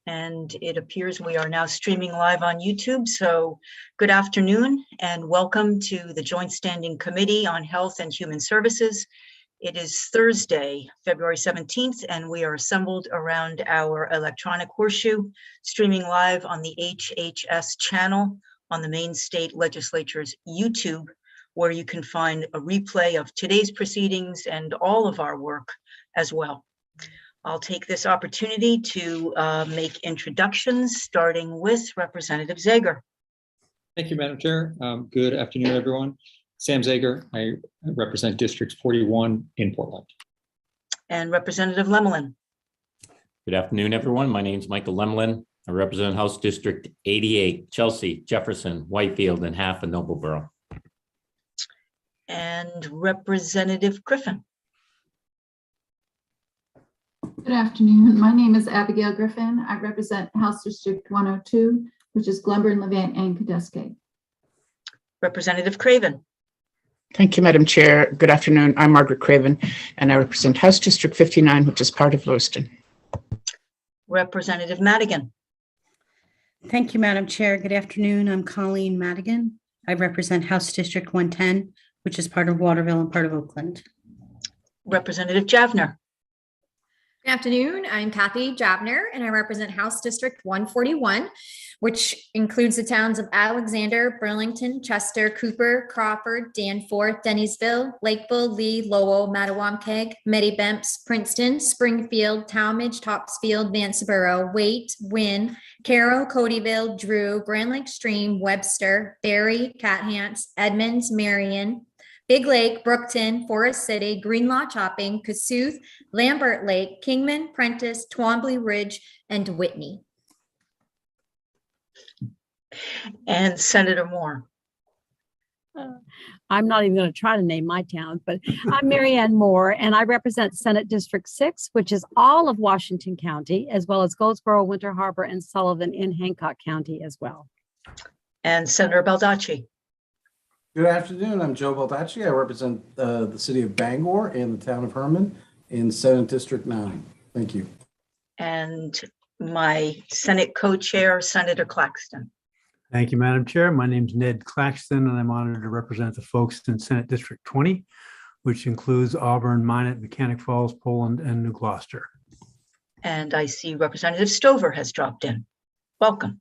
And it appears we are now streaming live on YouTube. So good afternoon and welcome to the Joint Standing Committee on Health and Human Services. It is Thursday, February 17th, and we are assembled around our electronic horseshoe, streaming live on the HHS channel on the Maine State Legislature's YouTube, where you can find a replay of today's proceedings and all of our work as well. I'll take this opportunity to make introductions, starting with Representative Zager. Thank you, Madam Chair. Good afternoon, everyone. Sam Zager, I represent District 41 in Portland. And Representative Lemelin. Good afternoon, everyone. My name is Michael Lemelin. I represent House District 88, Chelsea, Jefferson, Whitefield, and half of Noblesboro. And Representative Griffin. Good afternoon. My name is Abigail Griffin. I represent House District 102, which is Glenburn, Levant, and Cadescate. Representative Craven. Thank you, Madam Chair. Good afternoon. I'm Margaret Craven, and I represent House District 59, which is part of Lewiston. Representative Madigan. Thank you, Madam Chair. Good afternoon. I'm Colleen Madigan. I represent House District 110, which is part of Waterville and part of Oakland. Representative Javner. Good afternoon. I'm Kathy Javner, and I represent House District 141, which includes the towns of Alexander, Burlington, Chester, Cooper, Crawford, Danforth, Dennysville, Lakeville, Lee, Lowell, Mattawamkeag, Medibemps, Princeton, Springfield, Talmadge, Topsfield, Vanceboro, Waite, Wynn, Carroll, Codyville, Drew, Grand Lake Stream, Webster, Barry, Cathants, Edmonds, Marion, Big Lake, Brookton, Forest City, Greenlaw Chopping, Kossuth, Lambert Lake, Kingman, Prentice, Twombly Ridge, and Whitney. And Senator Moore. I'm not even going to try to name my town, but I'm Marianne Moore, and I represent Senate District 6, which is all of Washington County, as well as Goldsboro, Winter Harbor, and Sullivan in Hancock County as well. And Senator Baldacci. Good afternoon. I'm Joe Baldacci. I represent the city of Bangor and the town of Herman in Senate District 9. Thank you. And my Senate co-chair, Senator Claxton. Thank you, Madam Chair. My name is Ned Claxton, and I'm honored to represent the folks in Senate District 20, which includes Auburn, Minot, Mechanic Falls, Poland, and New Gloucester. And I see Representative Stover has dropped in. Welcome.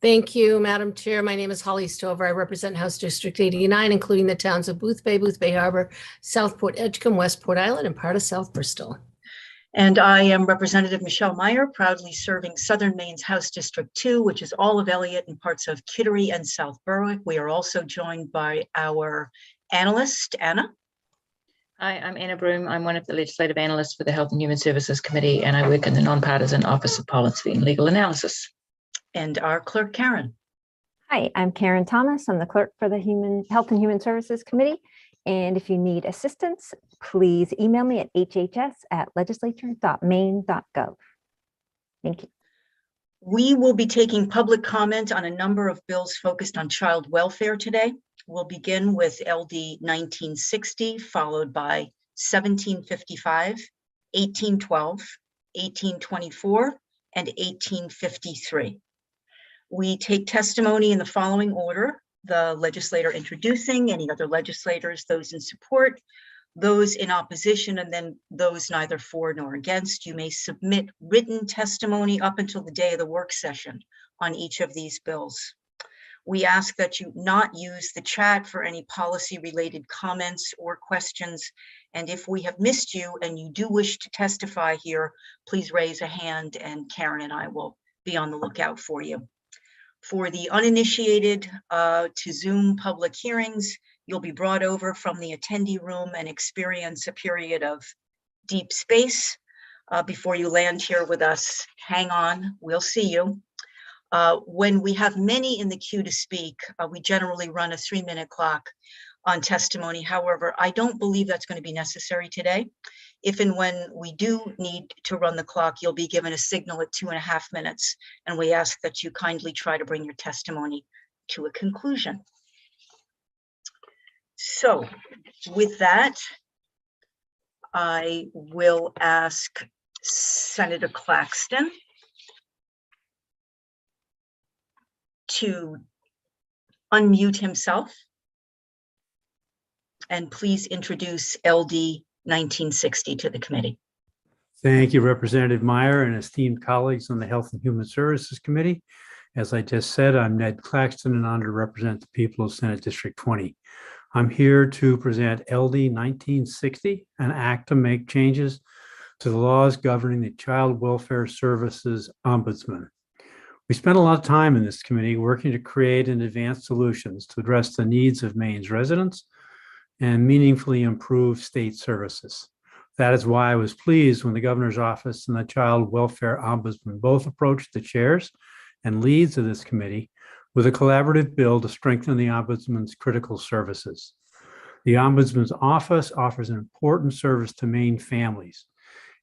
Thank you, Madam Chair. My name is Holly Stover. I represent House District 89, including the towns of Boothbay Harbor, Southport, Edgecombe, Westport Island, and part of South Bristol. And I am Representative Michelle Meyer, proudly serving Southern Maine's House District 2, which is all of Elliott and parts of Kittery and South Berwick. We are also joined by our analyst, Anna. Hi, I'm Anna Broom. I'm one of the legislative analysts for the Health and Human Services Committee, and I work in the Nonpartisan Office of Policy and Legal Analysis. And our clerk, Karen. Hi, I'm Karen Thomas. I'm the clerk for the Health and Human Services Committee. And if you need assistance, please email me at hhs@legislature.maine.gov. Thank you. We will be taking public comment on a number of bills focused on child welfare today. We'll begin with LD 1960, followed by 1755, 1812, 1824, and 1853. We take testimony in the following order: the legislator introducing, any other legislators, those in support, those in opposition, and then those neither for nor against. You may submit written testimony up until the day of the work session on each of these bills. We ask that you not use the chat for any policy-related comments or questions. And if we have missed you and you do wish to testify here, please raise a hand and Karen and I will be on the lookout for you. For the uninitiated to Zoom public hearings, you'll be brought over from the attendee room and experience a period of deep space before you land here with us. Hang on, we'll see you. When we have many in the queue to speak, we generally run a 3-minute clock on testimony. However, I don't believe that's going to be necessary today. If and when we do need to run the clock, you'll be given a signal at 2.5 minutes, and we ask that you kindly try to bring your testimony to a conclusion. So with that, I will ask Senator Claxton to unmute himself and please introduce LD 1960 to the committee. Thank you, Representative Meyer and esteemed colleagues on the Health and Human Services Committee. As I just said, I'm Ned Claxton and honored to represent the people of Senate District 20. I'm here to present LD 1960, an act to make changes to the laws governing the Child Welfare Services Ombudsman. We spent a lot of time in this committee working to create and advance solutions to address the needs of Maine's residents and meaningfully improve state services. That is why I was pleased when the governor's office and the Child Welfare Ombudsman both approached the chairs and leads of this committee with a collaborative bill to strengthen the ombudsman's critical services. The ombudsman's office offers an important service to Maine families.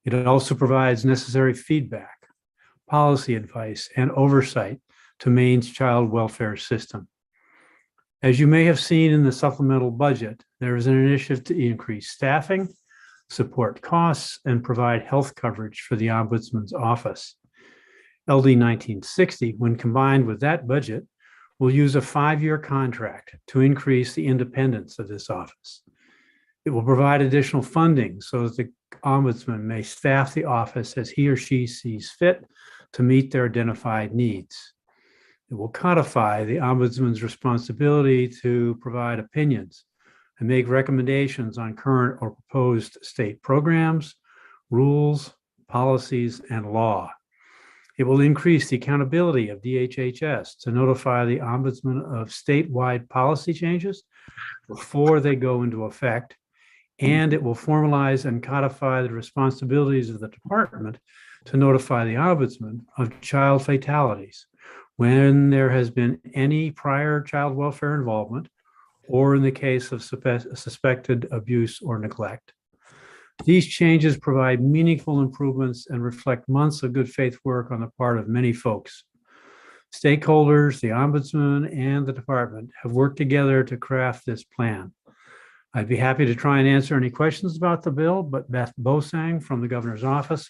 It also provides necessary feedback, policy advice, and oversight to Maine's child welfare system. As you may have seen in the supplemental budget, there is an initiative to increase staffing, support costs, and provide health coverage for the Ombudsman's office. LD 1960, when combined with that budget, will use a 5-year contract to increase the independence of this office. It will provide additional funding so that the Ombudsman may staff the office as he or she sees fit to meet their identified needs. It will codify the Ombudsman's responsibility to provide opinions and make recommendations on current or proposed state programs, rules, policies, and law. It will increase the accountability of DHHS to notify the Ombudsman of statewide policy changes before they go into effect, and it will formalize and codify the responsibilities of the department to notify the Ombudsman of child fatalities when there has been any prior child welfare involvement or in the case of suspected abuse or neglect. These changes provide meaningful improvements and reflect months of good faith work on the part of many folks. Stakeholders, the Ombudsman, and the department have worked together to craft this plan. I'd be happy to try and answer any questions about the bill, but Beth Bosang from the governor's office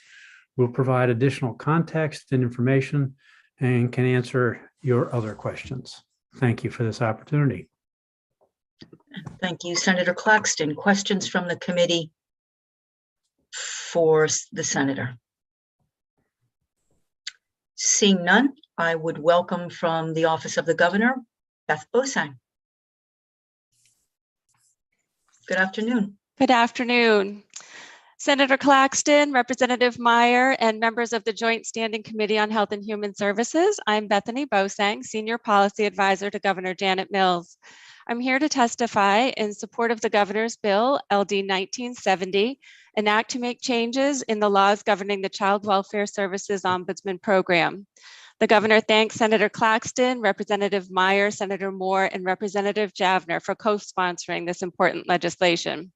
will provide additional context and information and can answer your other questions. Thank you for this opportunity. Thank you, Senator Claxton. Questions from the committee for the senator? Seeing none, I would welcome from the Office of the Governor, Beth Bosang. Good afternoon. Good afternoon. Senator Claxton, Representative Meyer, and members of the Joint Standing Committee on Health and Human Services, I'm Bethany Bosang, Senior Policy Advisor to Governor Janet Mills. I'm here to testify in support of the governor's bill, LD 1970, an act to make changes in the laws governing the Child Welfare Services Ombudsman Program. The governor thanks Senator Claxton, Representative Meyer, Senator Moore, and Representative Javner for co-sponsoring this important legislation.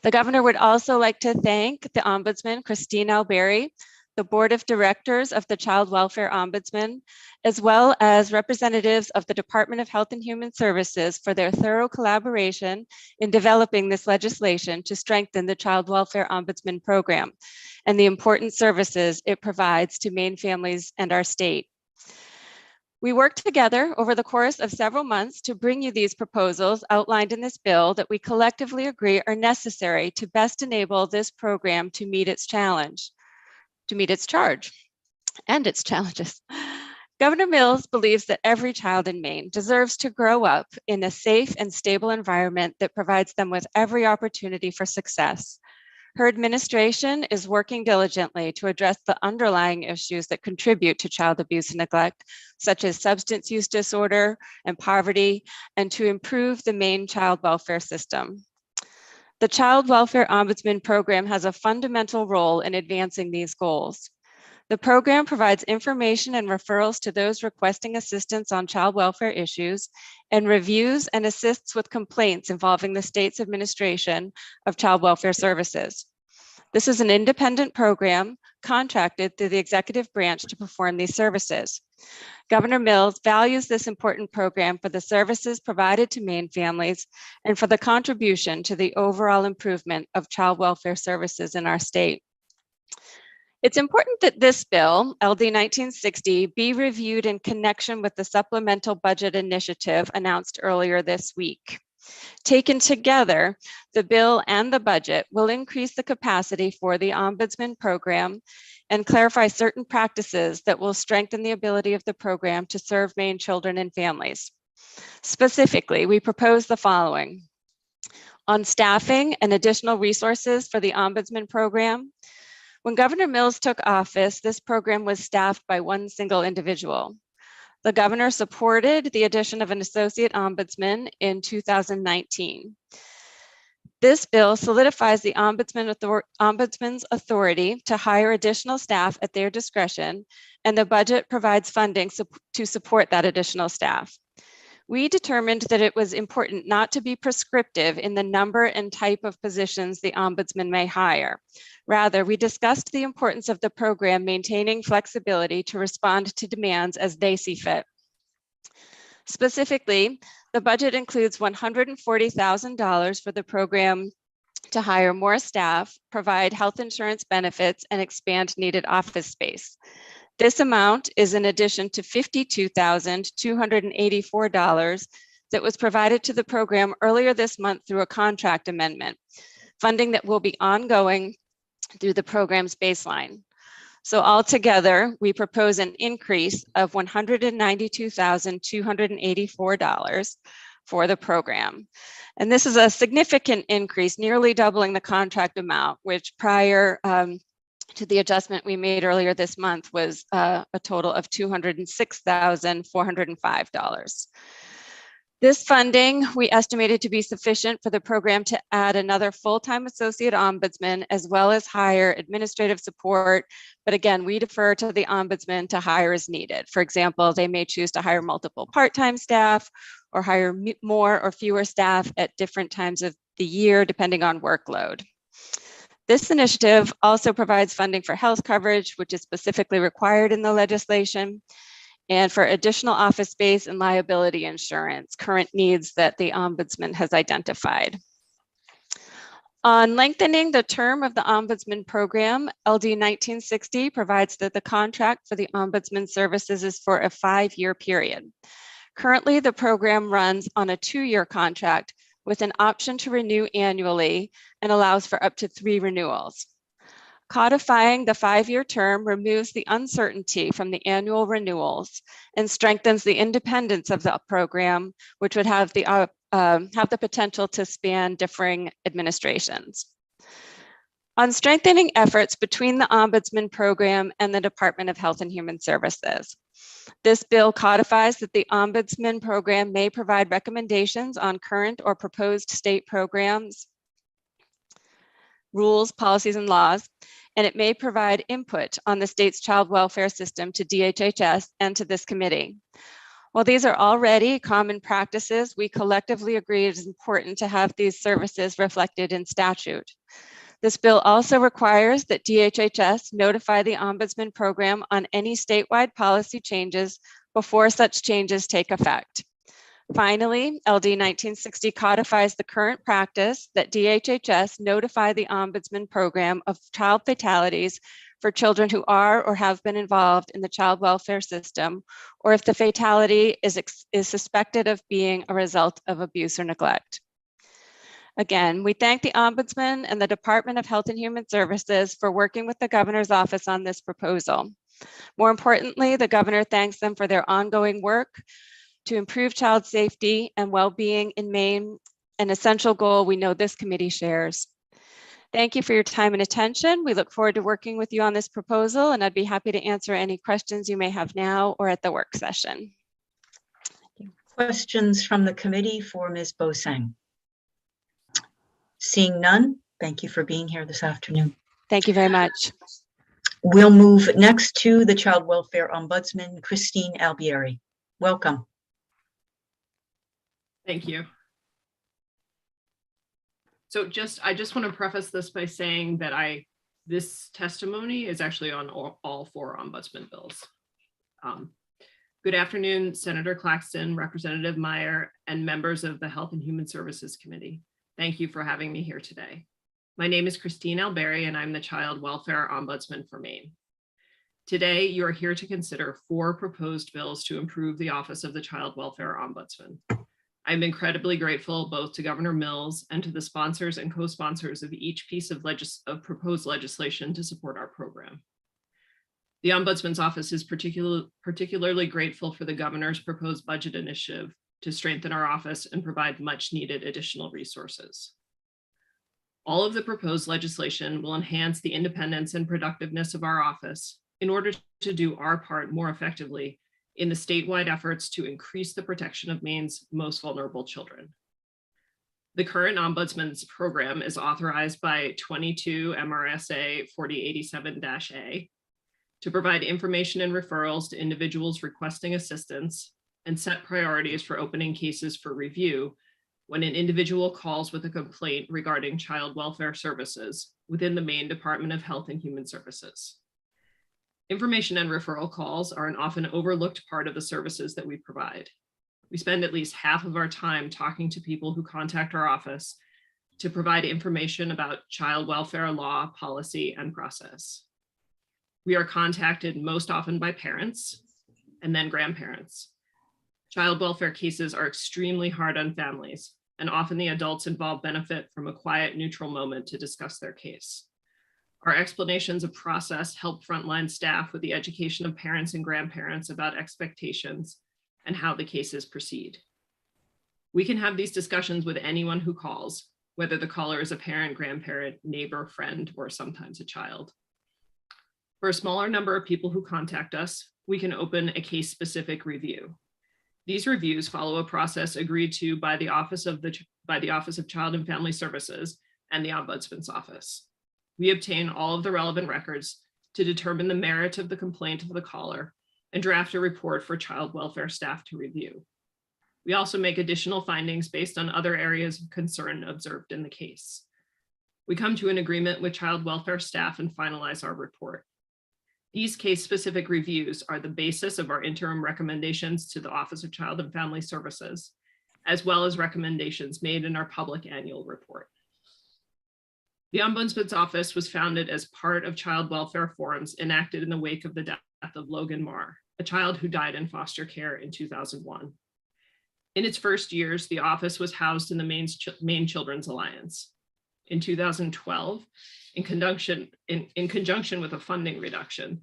The governor would also like to thank the Ombudsman, Christine Alberry, the Board of Directors of the Child Welfare Ombudsman, as well as representatives of the Department of Health and Human Services for their thorough collaboration in developing this legislation to strengthen the Child Welfare Ombudsman Program and the important services it provides to Maine families and our state. We worked together over the course of several months to bring you these proposals outlined in this bill that we collectively agree are necessary to best enable this program to meet its charge and its challenges. Governor Mills believes that every child in Maine deserves to grow up in a safe and stable environment that provides them with every opportunity for success. Her administration is working diligently to address the underlying issues that contribute to child abuse and neglect, such as substance use disorder and poverty, and to improve the Maine child welfare system. The Child Welfare Ombudsman Program has a fundamental role in advancing these goals. The program provides information and referrals to those requesting assistance on child welfare issues and reviews and assists with complaints involving the state's administration of child welfare services. This is an independent program contracted through the executive branch to perform these services. Governor Mills values this important program for the services provided to Maine families and for the contribution to the overall improvement of child welfare services in our state. It's important that this bill, LD 1960, be reviewed in connection with the supplemental budget initiative announced earlier this week. Taken together, the bill and the budget will increase the capacity for the Ombudsman program and clarify certain practices that will strengthen the ability of the program to serve Maine children and families. Specifically, we propose the following. On staffing and additional resources for the Ombudsman program, when Governor Mills took office, this program was staffed by one single individual. The governor supported the addition of an associate ombudsman in 2019. This bill solidifies the ombudsman's authority to hire additional staff at their discretion, and the budget provides funding to support that additional staff. We determined that it was important not to be prescriptive in the number and type of positions the ombudsman may hire. Rather, we discussed the importance of the program maintaining flexibility to respond to demands as they see fit. Specifically, the budget includes $140,000 for the program to hire more staff, provide health insurance benefits, and expand needed office space. This amount is in addition to $52,284 that was provided to the program earlier this month through a contract amendment, funding that will be ongoing through the program's baseline. So altogether, we propose an increase of $192,284 for the program. And this is a significant increase, nearly doubling the contract amount, which prior to the adjustment we made earlier this month was a total of $206,405. This funding we estimated to be sufficient for the program to add another full-time associate ombudsman, as well as hire administrative support. But again, we defer to the ombudsman to hire as needed. For example, they may choose to hire multiple part-time staff or hire more or fewer staff at different times of the year, depending on workload. This initiative also provides funding for health coverage, which is specifically required in the legislation, and for additional office space and liability insurance, current needs that the Ombudsman has identified. On lengthening the term of the Ombudsman program, LD 1960 provides that the contract for the Ombudsman services is for a 5-year period. Currently, the program runs on a 2-year contract with an option to renew annually and allows for up to 3 renewals. Codifying the 5-year term removes the uncertainty from the annual renewals and strengthens the independence of the program, which would have the potential to span differing administrations. On strengthening efforts between the Ombudsman program and the Department of Health and Human Services. This bill codifies that the Ombudsman program may provide recommendations on current or proposed state programs, rules, policies, and laws, and it may provide input on the state's child welfare system to DHHS and to this committee. While these are already common practices, we collectively agree it is important to have these services reflected in statute. This bill also requires that DHHS notify the Ombudsman program on any statewide policy changes before such changes take effect. Finally, LD 1960 codifies the current practice that DHHS notify the Ombudsman program of child fatalities for children who are or have been involved in the child welfare system, or if the fatality is suspected of being a result of abuse or neglect. Again, we thank the Ombudsman and the Department of Health and Human Services for working with the Governor's office on this proposal. More importantly, the Governor thanks them for their ongoing work to improve child safety and well-being in Maine, an essential goal we know this committee shares. Thank you for your time and attention. We look forward to working with you on this proposal, and I'd be happy to answer any questions you may have now or at the work session. Questions from the committee for Ms. Bosang? Seeing none, thank you for being here this afternoon. Thank you very much. We'll move next to the Child Welfare Ombudsman, Christine Albieri. Welcome. Thank you. So I just want to preface this by saying that this testimony is actually on all 4 ombudsman bills. Good afternoon, Senator Claxton, Representative Meyer, and members of the Health and Human Services Committee. Thank you for having me here today. My name is Christine Alberry, and I'm the Child Welfare Ombudsman for Maine. Today, you are here to consider 4 proposed bills to improve the Office of the Child Welfare Ombudsman. I'm incredibly grateful both to Governor Mills and to the sponsors and co-sponsors of each piece of proposed legislation to support our program. The Ombudsman's Office is particularly grateful for the Governor's proposed budget initiative to strengthen our office and provide much needed additional resources. All of the proposed legislation will enhance the independence and productiveness of our office in order to do our part more effectively in the statewide efforts to increase the protection of Maine's most vulnerable children. The current Ombudsman's program is authorized by 22 MRSA 4087-A to provide information and referrals to individuals requesting assistance and set priorities for opening cases for review when an individual calls with a complaint regarding child welfare services within the Maine Department of Health and Human Services. Information and referral calls are an often overlooked part of the services that we provide. We spend at least half of our time talking to people who contact our office to provide information about child welfare law, policy, and process. We are contacted most often by parents and then grandparents. Child welfare cases are extremely hard on families, and often the adults involved benefit from a quiet, neutral moment to discuss their case. Our explanations of process help frontline staff with the education of parents and grandparents about expectations and how the cases proceed. We can have these discussions with anyone who calls, whether the caller is a parent, grandparent, neighbor, friend, or sometimes a child. For a smaller number of people who contact us, we can open a case-specific review. These reviews follow a process agreed to by the Office of Child and Family Services and the Ombudsman's Office. We obtain all of the relevant records to determine the merit of the complaint of the caller and draft a report for child welfare staff to review. We also make additional findings based on other areas of concern observed in the case. We come to an agreement with child welfare staff and finalize our report. These case-specific reviews are the basis of our interim recommendations to the Office of Child and Family Services, as well as recommendations made in our public annual report. The Ombudsman's Office was founded as part of child welfare forums enacted in the wake of the death of Logan Marr, a child who died in foster care in 2001. In its first years, the office was housed in the Maine Children's Alliance. In 2012, in conjunction with a funding reduction,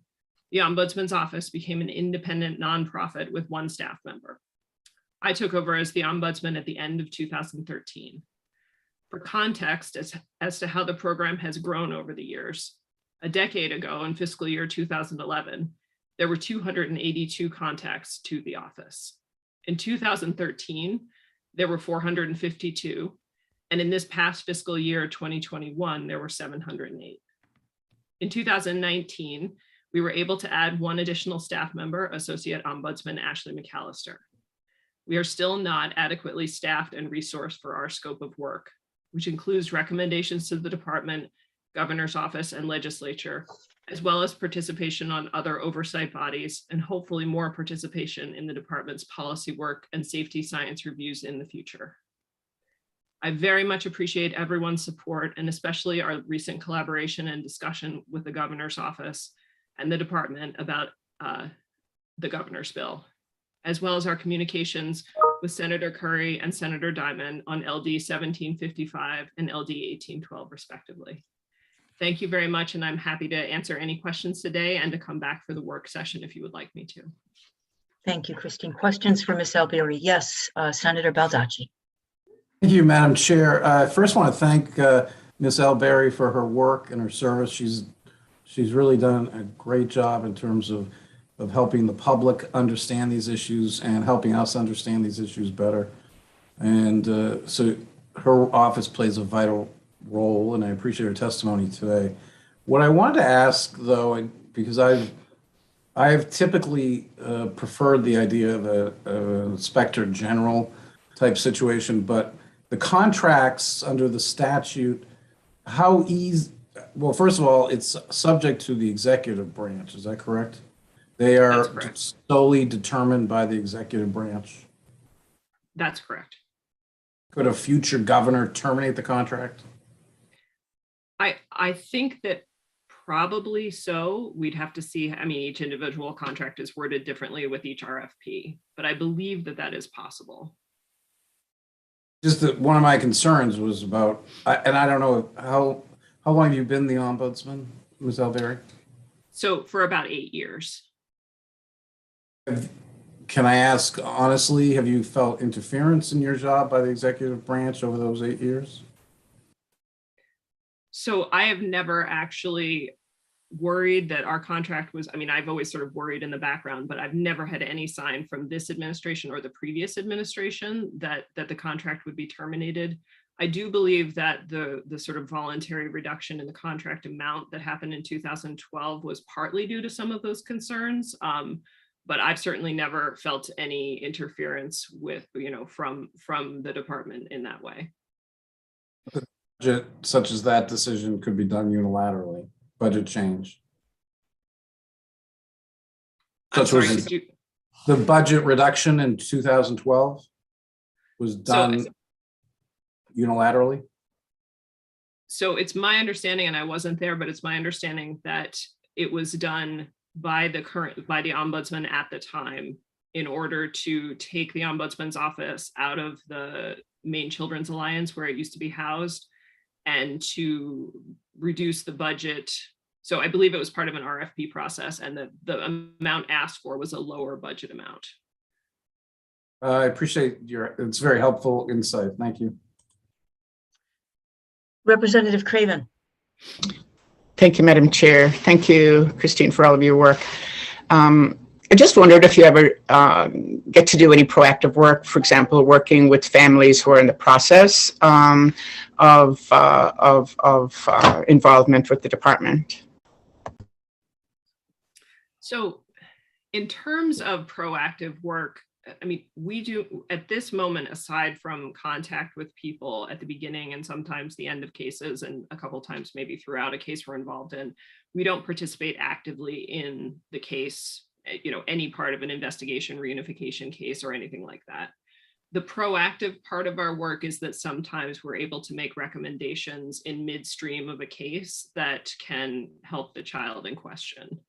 the Ombudsman's Office became an independent nonprofit with 1 staff member. I took over as the Ombudsman at the end of 2013. For context as to how the program has grown over the years, a decade ago in fiscal year 2011, there were 282 contacts to the office. In 2013, there were 452, and in this past fiscal year 2021, there were 708. In 2019, we were able to add 1 additional staff member, Associate Ombudsman Ashley McAllister. We are still not adequately staffed and resourced for our scope of work, which includes recommendations to the department, governor's office, and legislature, as well as participation on other oversight bodies, and hopefully more participation in the department's policy work and safety science reviews in the future. I very much appreciate everyone's support, and especially our recent collaboration and discussion with the governor's office and the department about the governor's bill, as well as our communications with Senator Curry and Senator Diamond on LD 1755 and LD 1812 respectively. Thank you very much, and I'm happy to answer any questions today and to come back for the work session if you would like me to. Thank you, Christine. Questions for Ms. Alberry? Yes, Senator Baldacci. Thank you, Madam Chair. I first want to thank Ms. Alberry for her work and her service. She's really done a great job in terms of helping the public understand these issues and helping us understand these issues better. And so her office plays a vital role, and I appreciate her testimony today. What I wanted to ask, though, because I've typically preferred the idea of a inspector general type situation, but the contracts under the statute, how easy, well, first of all, it's subject to the executive branch, is that correct? They are solely determined by the executive branch? That's correct. Could a future governor terminate the contract? I think that probably so. We'd have to see. I mean, each individual contract is worded differently with each RFP, but I believe that that is possible. Just that one of my concerns was about, and I don't know how long have you been the ombudsman, Ms. Alberry? So for about 8 years. Can I ask honestly, have you felt interference in your job by the executive branch over those 8 years? So I have never actually worried that our contract was, I mean, I've always sort of worried in the background, but I've never had any sign from this administration or the previous administration that the contract would be terminated. I do believe that the sort of voluntary reduction in the contract amount that happened in 2012 was partly due to some of those concerns. But I've certainly never felt any interference with, from the department in that way. Budget such as that decision could be done unilaterally, budget change. Such was the budget reduction in 2012 was done unilaterally? So it's my understanding, and I wasn't there, but it's my understanding that it was done by the ombudsman at the time in order to take the ombudsman's office out of the Maine Children's Alliance where it used to be housed and to reduce the budget. So I believe it was part of an RFP process, and the amount asked for was a lower budget amount. I appreciate it's very helpful insight. Thank you. Representative Craven. Thank you, Madam Chair. Thank you, Christine, for all of your work. I just wondered if you ever get to do any proactive work, for example, working with families who are in the process of involvement with the department. So in terms of proactive work, I mean, we do at this moment, aside from contact with people at the beginning and sometimes the end of cases and a couple times maybe throughout a case we're involved in, we don't participate actively in the case, any part of an investigation, reunification case or anything like that. The proactive part of our work is that sometimes we're able to make recommendations in midstream of a case that can help the child in question.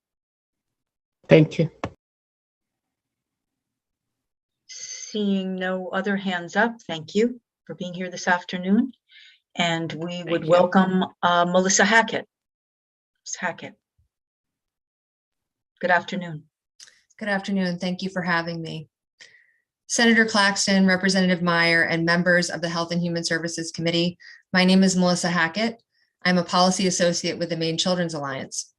Thank you. Seeing no other hands up, thank you for being here this afternoon. And we would welcome Melissa Hackett. Ms. Hackett. Good afternoon. Good afternoon. Thank you for having me. Senator Claxton, Representative Meyer, and members of the Health and Human Services Committee, my name is Melissa Hackett. I'm a policy associate with the Maine Children's Alliance.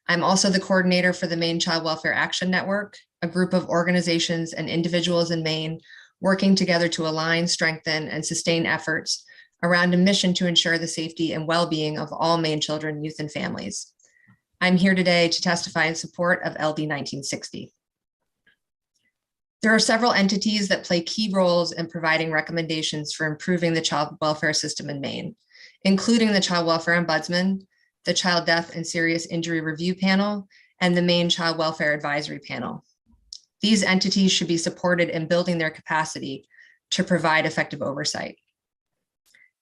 I'm also the coordinator for the Maine Child Welfare Action Network, a group of organizations and individuals in Maine working together to align, strengthen, and sustain efforts around a mission to ensure the safety and well-being of all Maine children, youth, and families. I'm here today to testify in support of LD 1960. There are several entities that play key roles in providing recommendations for improving the child welfare system in Maine, including the Child Welfare Ombudsman, the Child Death and Serious Injury Review Panel, and the Maine Child Welfare Advisory Panel. These entities should be supported in building their capacity to provide effective oversight.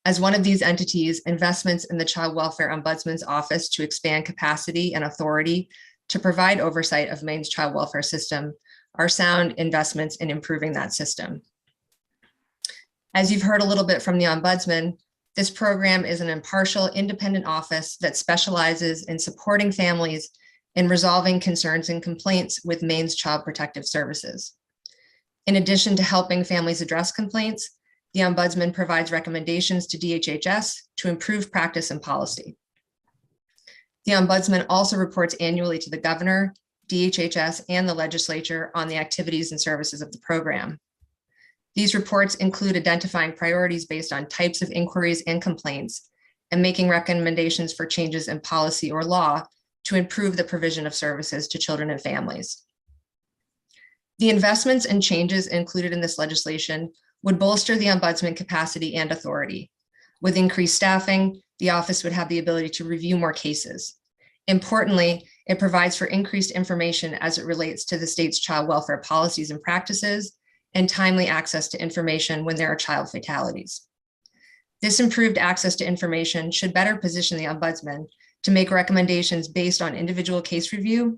As one of these entities, investments in the Child Welfare Ombudsman's office to expand capacity and authority to provide oversight of Maine's child welfare system are sound investments in improving that system. As you've heard a little bit from the Ombudsman, this program is an impartial, independent office that specializes in supporting families in resolving concerns and complaints with Maine's Child Protective Services. In addition to helping families address complaints, the Ombudsman provides recommendations to DHHS to improve practice and policy. The Ombudsman also reports annually to the Governor, DHHS, and the legislature on the activities and services of the program. These reports include identifying priorities based on types of inquiries and complaints and making recommendations for changes in policy or law to improve the provision of services to children and families. The investments and changes included in this legislation would bolster the Ombudsman capacity and authority. With increased staffing, the office would have the ability to review more cases. Importantly, it provides for increased information as it relates to the state's child welfare policies and practices, and timely access to information when there are child fatalities. This improved access to information should better position the ombudsman to make recommendations based on individual case review,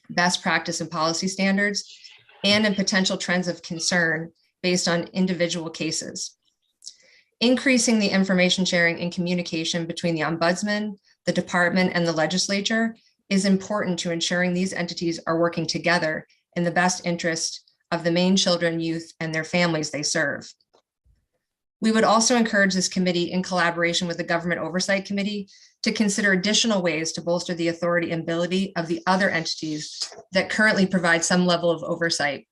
best practice and policy standards, and in potential trends of concern based on individual cases. Increasing the information sharing and communication between the ombudsman, the department, and the legislature is important to ensuring these entities are working together in the best interest of the Maine children, youth, and their families they serve. We would also encourage this committee, in collaboration with the Government Oversight Committee, to consider additional ways to bolster the authority and ability of the other entities that currently provide some level of oversight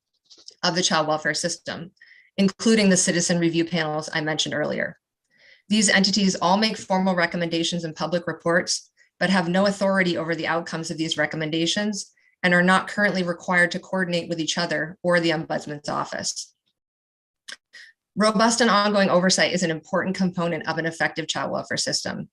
of the child welfare system, including the citizen review panels I mentioned earlier. These entities all make formal recommendations in public reports, but have no authority over the outcomes of these recommendations and are not currently required to coordinate with each other or the Ombudsman's office. Robust and ongoing oversight is an important component of an effective child welfare system.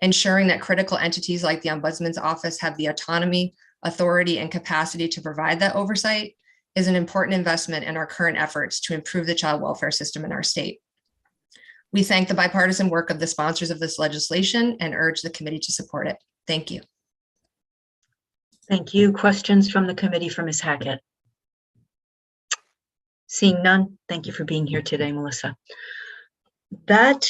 Ensuring that critical entities like the Ombudsman's office have the autonomy, authority, and capacity to provide that oversight is an important investment in our current efforts to improve the child welfare system in our state. We thank the bipartisan work of the sponsors of this legislation and urge the committee to support it. Thank you. Thank you. Questions from the committee for Ms. Hackett? Seeing none, thank you for being here today, Melissa. That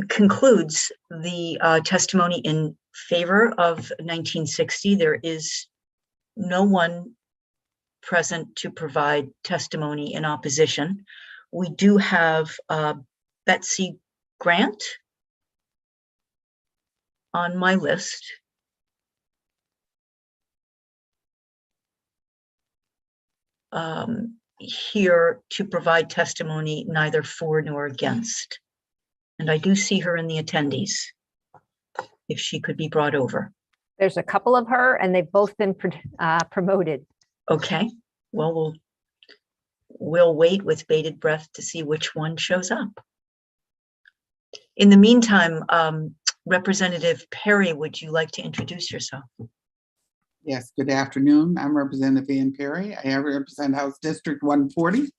concludes the testimony in favor of 1960. There is no one present to provide testimony in opposition. We do have Betsy Grant on my list. Here to provide testimony neither for nor against. And I do see her in the attendees, if she could be brought over. There's a couple of her and they've both been promoted. Okay, well, we'll wait with bated breath to see which one shows up. In the meantime, Representative Perry, would you like to introduce yourself? Yes, good afternoon. I'm Representative Ann Perry. I represent House District 140,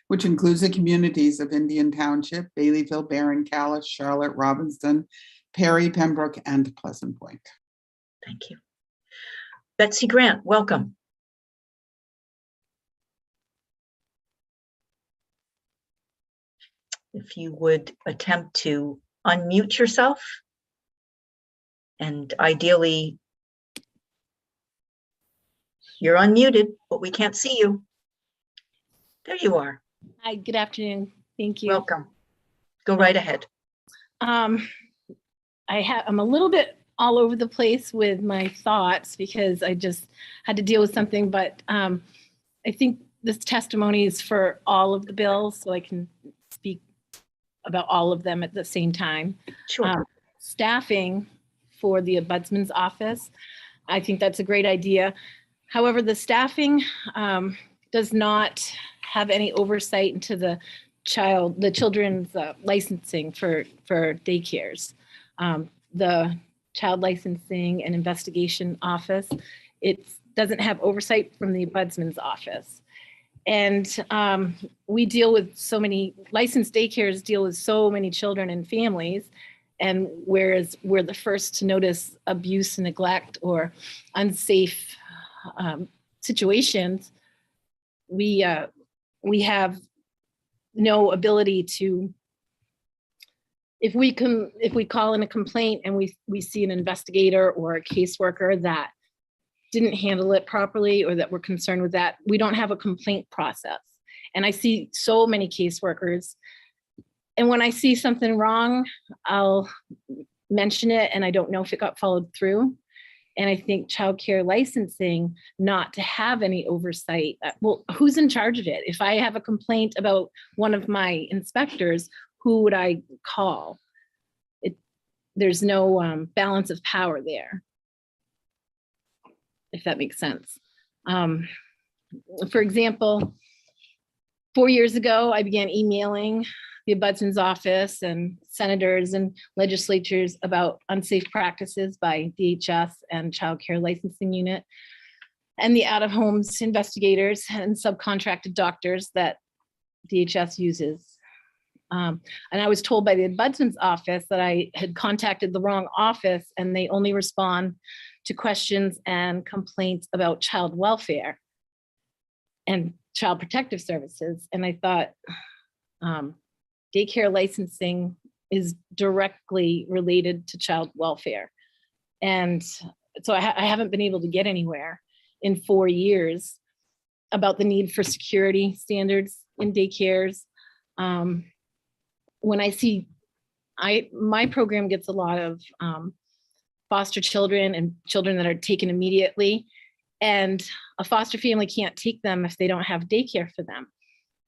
which includes the communities of Indian Township, Baileyville, Barron, Callis, Charlotte, Robinson, Perry, Pembroke, and Pleasant Point. Thank you. Betsy Grant, welcome. If you would attempt to unmute yourself and ideally you're unmuted, but we can't see you. There you are. Hi, good afternoon. Thank you. Welcome. Go right ahead. I'm a little bit all over the place with my thoughts because I just had to deal with something, but I think this testimony is for all of the bills, so I can speak about all of them at the same time. Sure. Staffing for the Ombudsman's office, I think that's a great idea. However, the staffing does not have any oversight into the children's licensing for daycares. The Child Licensing and Investigation Office, it doesn't have oversight from the Ombudsman's office. And we deal with so many, licensed daycares deal with so many children and families, and whereas we're the first to notice abuse and neglect or unsafe situations, we have no ability to, if we call in a complaint and we see an investigator or a caseworker that didn't handle it properly or that we're concerned with that, we don't have a complaint process. And I see so many caseworkers, and when I see something wrong, I'll mention it and I don't know if it got followed through. And I think childcare licensing not to have any oversight. Well, who's in charge of it? If I have a complaint about one of my inspectors, who would I call? There's no balance of power there, if that makes sense. For example, 4 years ago, I began emailing the Ombudsman's office and senators and legislatures about unsafe practices by DHS and Child Care Licensing Unit and the out-of-homes investigators and subcontracted doctors that DHS uses. And I was told by the ombudsman's office that I had contacted the wrong office and they only respond to questions and complaints about child welfare and child protective services. And I thought daycare licensing is directly related to child welfare. And so I haven't been able to get anywhere in 4 years about the need for security standards in daycares. When I see, my program gets a lot of foster children and children that are taken immediately, and a foster family can't take them if they don't have daycare for them.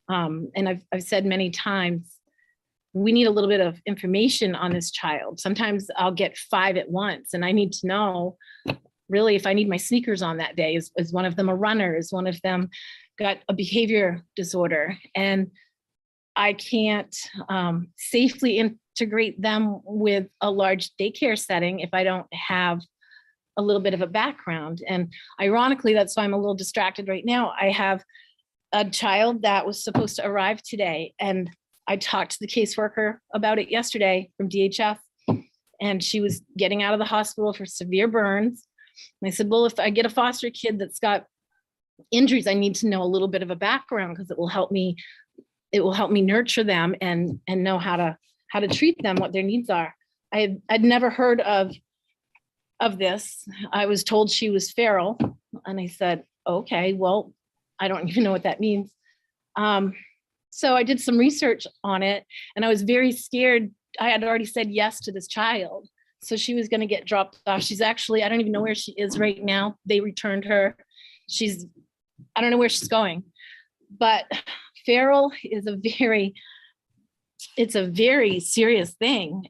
And I've said many times, we need a little bit of information on this child. Sometimes I'll get 5 at once, and I need to know really if I need my sneakers on that day. Is one of them a runner? Is one of them got a behavior disorder? And I can't safely integrate them with a large daycare setting if I don't have a little bit of a background. And ironically, that's why I'm a little distracted right now. I have a child that was supposed to arrive today, and I talked to the caseworker about it yesterday from DHS, and she was getting out of the hospital for severe burns. And I said, well, if I get a foster kid that's got injuries, I need to know a little bit of a background because it will help me nurture them and know how to treat them, what their needs are. I'd never heard of this. I was told she was feral, and I said, okay, well, I don't even know what that means. So I did some research on it, and I was very scared. I had already said yes to this child. So she was going to get dropped off. She's actually, I don't even know where she is right now. They returned her. I don't know where she's going. But feral is it's a very serious thing.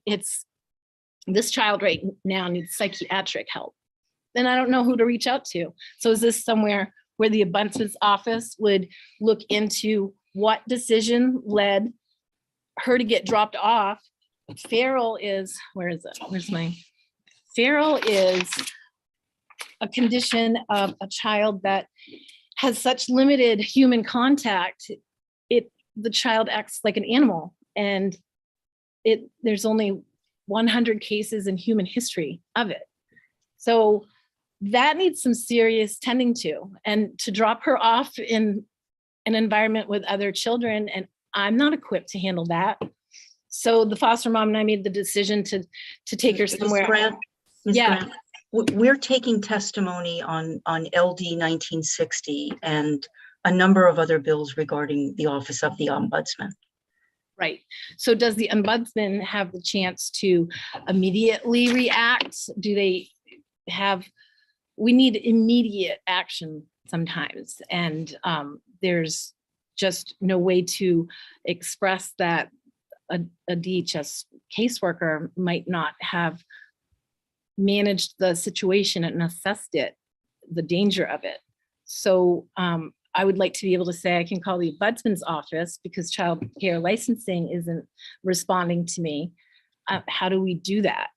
This child right now needs psychiatric help. And I don't know who to reach out to. So is this somewhere where the ombudsman's office would look into what decision led her to get dropped off? Feral is, where is it? Feral is a condition of a child that has such limited human contact. The child acts like an animal, and there's only 100 cases in human history of it. So that needs some serious tending to, and to drop her off in an environment with other children, and I'm not equipped to handle that. So the foster mom and I made the decision to take her somewhere. Ms. Grant, we're taking testimony on LD 1960 and a number of other bills regarding the Office of the Ombudsman. Right. So does the ombudsman have the chance to immediately react? We need immediate action sometimes. And there's just no way to express that a DHS caseworker might not have managed the situation and assessed it, the danger of it. So I would like to be able to say I can call the ombudsman's office because child care licensing isn't responding to me. How do we do that?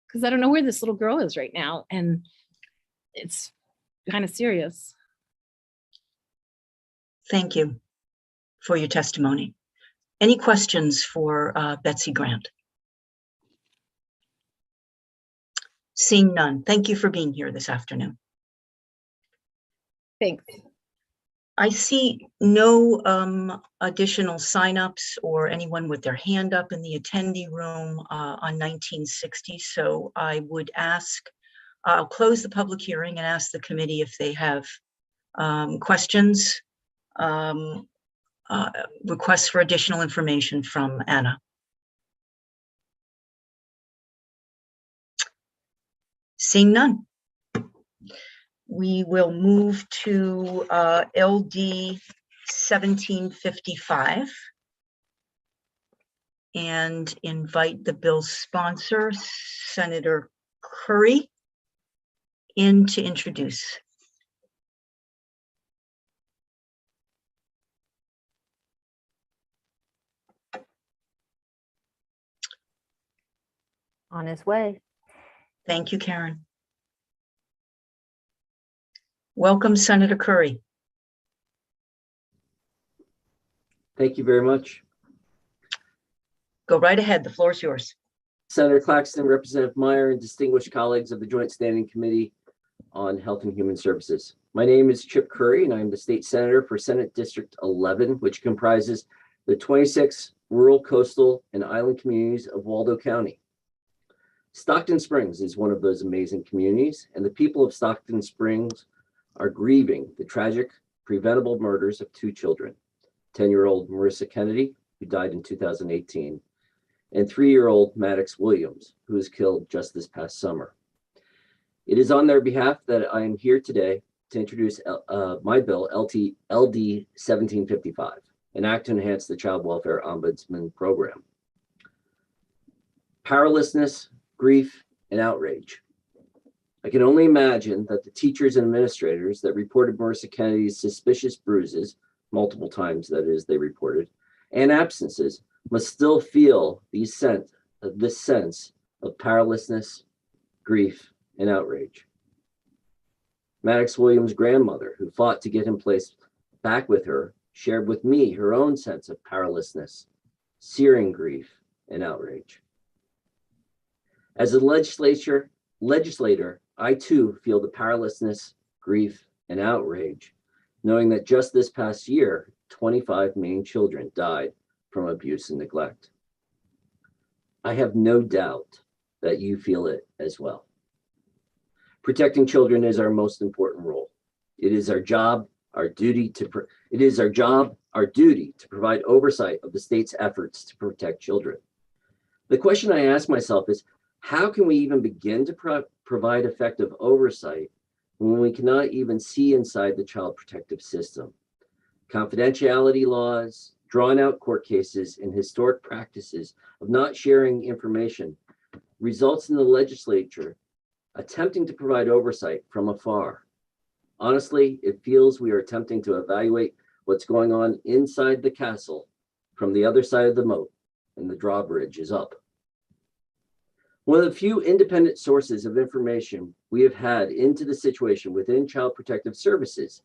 Because I don't know where this little girl is right now, and it's kind of serious. Thank you for your testimony. Any questions for Betsy Grant? Seeing none, thank you for being here this afternoon. Thanks. I see no additional signups or anyone with their hand up in the attendee room on 1960. So I would ask, I'll close the public hearing and ask the committee if they have questions, requests for additional information from Anna. Seeing none. We will move to LD 1755 and invite the bill's sponsor, Senator Curry, in to introduce. On his way. Thank you, Karen. Welcome, Senator Curry. Thank you very much. Go right ahead. The floor is yours. Senator Claxton, Representative Meyer, and distinguished colleagues of the Joint Standing Committee on Health and Human Services. My name is Chip Curry, and I am the state senator for Senate District 11, which comprises the 26 rural, coastal, and island communities of Waldo County. Stockton Springs is one of those amazing communities, and the people of Stockton Springs are grieving the tragic, preventable murders of two children, 10-year-old Marissa Kennedy, who died in 2018, and 3-year-old Maddox Williams, who was killed just this past summer. It is on their behalf that I am here today to introduce my bill, LD 1755, an act to enhance the Child Welfare Ombudsman Program. Powerlessness, grief, and outrage. I can only imagine that the teachers and administrators that reported Marissa Kennedy's suspicious bruises, multiple times that is they reported, and absences must still feel this sense of powerlessness, grief, and outrage. Maddox Williams' grandmother, who fought to get him placed back with her, shared with me her own sense of powerlessness, searing grief, and outrage. As a legislator, I too feel the powerlessness, grief, and outrage, knowing that just this past year, 25 Maine children died from abuse and neglect. I have no doubt that you feel it as well. Protecting children is our most important role. It is our job, our duty to provide oversight of the state's efforts to protect children. The question I ask myself is, how can we even begin to provide effective oversight when we cannot even see inside the child protective system? Confidentiality laws, drawn out court cases, and historic practices of not sharing information results in the legislature attempting to provide oversight from afar. Honestly, it feels we are attempting to evaluate what's going on inside the castle from the other side of the moat, and the drawbridge is up. One of the few independent sources of information we have had into the situation within Child Protective Services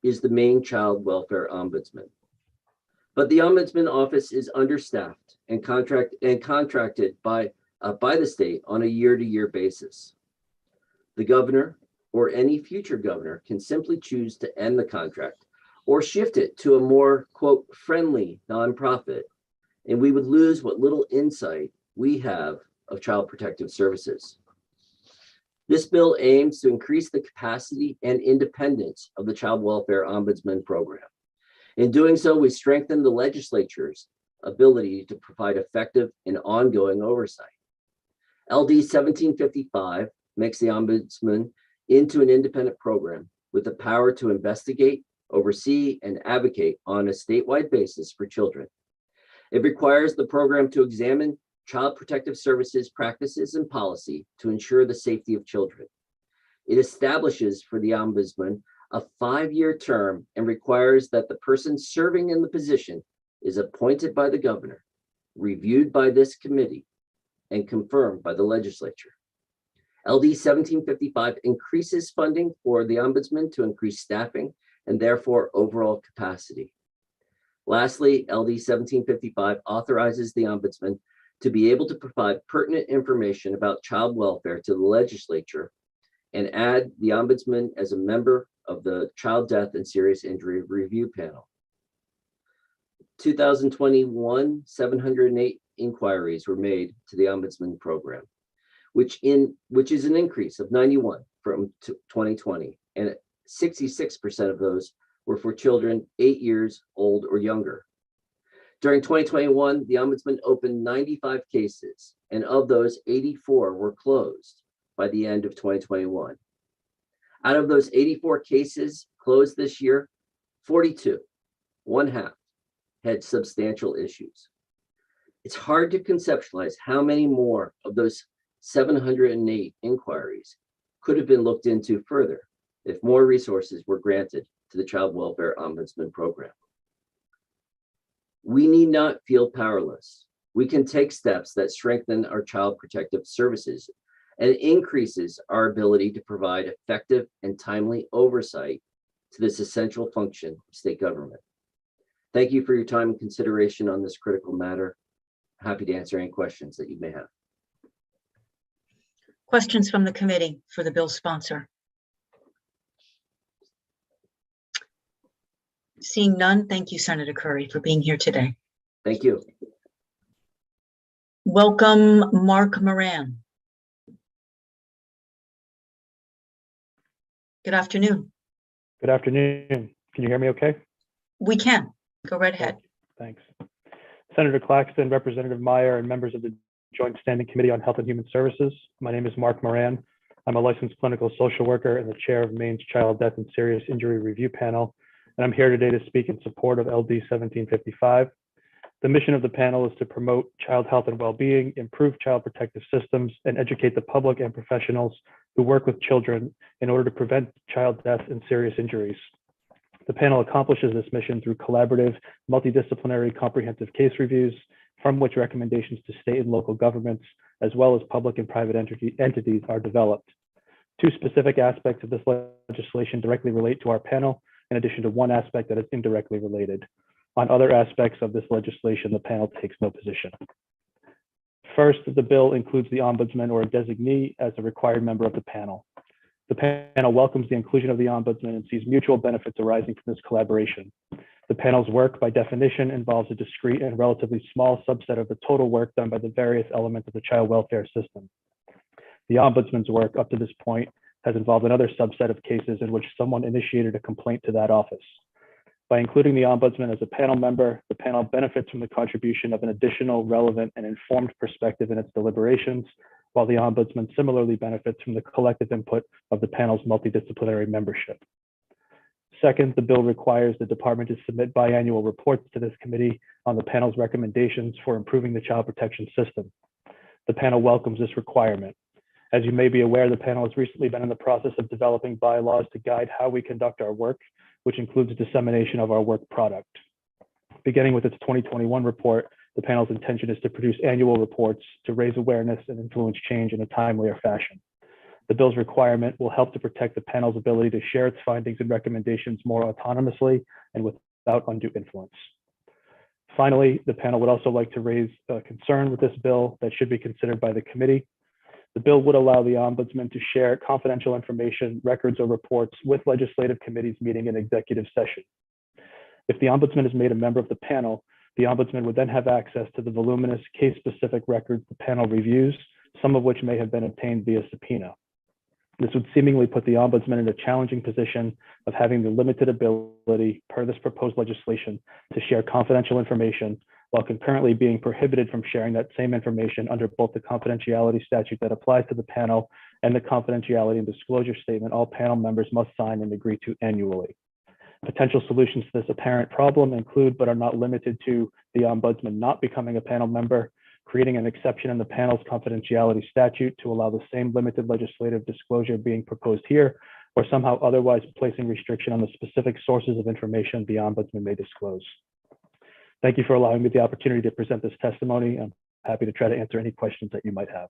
is the Maine Child Welfare Ombudsman. But the Ombudsman Office is understaffed and contracted by the state on a year-to-year basis. The governor or any future governor can simply choose to end the contract or shift it to a more, quote, friendly nonprofit, and we would lose what little insight we have of Child Protective Services. This bill aims to increase the capacity and independence of the Child Welfare Ombudsman Program. In doing so, we strengthen the legislature's ability to provide effective and ongoing oversight. LD 1755 makes the Ombudsman into an independent program with the power to investigate, oversee, and advocate on a statewide basis for children. It requires the program to examine Child Protective Services practices and policy to ensure the safety of children. It establishes for the Ombudsman a 5-year term and requires that the person serving in the position is appointed by the governor, reviewed by this committee, and confirmed by the legislature. LD 1755 increases funding for the Ombudsman to increase staffing and therefore overall capacity. Lastly, LD 1755 authorizes the Ombudsman to be able to provide pertinent information about child welfare to the legislature and add the Ombudsman as a member of the Child Death and Serious Injury Review Panel. 2021, 708 inquiries were made to the Ombudsman program, which is an increase of 91 from 2020, and 66% of those were for children 8 years old or younger. During 2021, the Ombudsman opened 95 cases, and of those, 84 were closed by the end of 2021. Out of those 84 cases closed this year, 42, one half, had substantial issues. It's hard to conceptualize how many more of those 708 inquiries could have been looked into further if more resources were granted to the Child Welfare Ombudsman Program. We need not feel powerless. We can take steps that strengthen our child protective services and increases our ability to provide effective and timely oversight to this essential function of state government. Thank you for your time and consideration on this critical matter. happy to answer any questions that you may have. Questions from the committee for the bill sponsor? Seeing none, thank you, Senator Curry, for being here today. Thank you. Welcome, Mark Moran. Good afternoon. Good afternoon. Can you hear me okay? We can. Go right ahead. Thanks. Senator Claxton, Representative Meyer, and members of the Joint Standing Committee on Health and Human Services. My name is Mark Moran. I'm a licensed clinical social worker and the chair of Maine's Child Death and Serious Injury Review Panel, and I'm here today to speak in support of LD 1755. The mission of the panel is to promote child health and well-being, improve child protective systems, and educate the public and professionals who work with children in order to prevent child death and serious injuries. The panel accomplishes this mission through collaborative, multidisciplinary, comprehensive case reviews, from which recommendations to state and local governments, as well as public and private entities are developed. Two specific aspects of this legislation directly relate to our panel, in addition to one aspect that is indirectly related. On other aspects of this legislation, the panel takes no position. First, the bill includes the ombudsman or a designee as a required member of the panel. The panel welcomes the inclusion of the ombudsman and sees mutual benefits arising from this collaboration. The panel's work, by definition, involves a discrete and relatively small subset of the total work done by the various elements of the child welfare system. The ombudsman's work up to this point has involved another subset of cases in which someone initiated a complaint to that office. By including the ombudsman as a panel member, the panel benefits from the contribution of an additional relevant and informed perspective in its deliberations, while the ombudsman similarly benefits from the collective input of the panel's multidisciplinary membership. Second, the bill requires the department to submit biannual reports to this committee on the panel's recommendations for improving the child protection system. The panel welcomes this requirement. As you may be aware, the panel has recently been in the process of developing bylaws to guide how we conduct our work, which includes dissemination of our work product. Beginning with its 2021 report, the panel's intention is to produce annual reports to raise awareness and influence change in a timelier fashion. The bill's requirement will help to protect the panel's ability to share its findings and recommendations more autonomously and without undue influence. Finally, the panel would also like to raise a concern with this bill that should be considered by the committee. The bill would allow the ombudsman to share confidential information, records, or reports with legislative committees meeting in executive session. If the ombudsman is made a member of the panel, the ombudsman would then have access to the voluminous case-specific records the panel reviews, some of which may have been obtained via subpoena. This would seemingly put the ombudsman in a challenging position of having the limited ability, per this proposed legislation, to share confidential information, while concurrently being prohibited from sharing that same information under both the confidentiality statute that applies to the panel and the confidentiality and disclosure statement all panel members must sign and agree to annually. Potential solutions to this apparent problem include, but are not limited to, the ombudsman not becoming a panel member, creating an exception in the panel's confidentiality statute to allow the same limited legislative disclosure being proposed here, or somehow otherwise placing restriction on the specific sources of information the ombudsman may disclose. Thank you for allowing me the opportunity to present this testimony. I'm happy to try to answer any questions that you might have.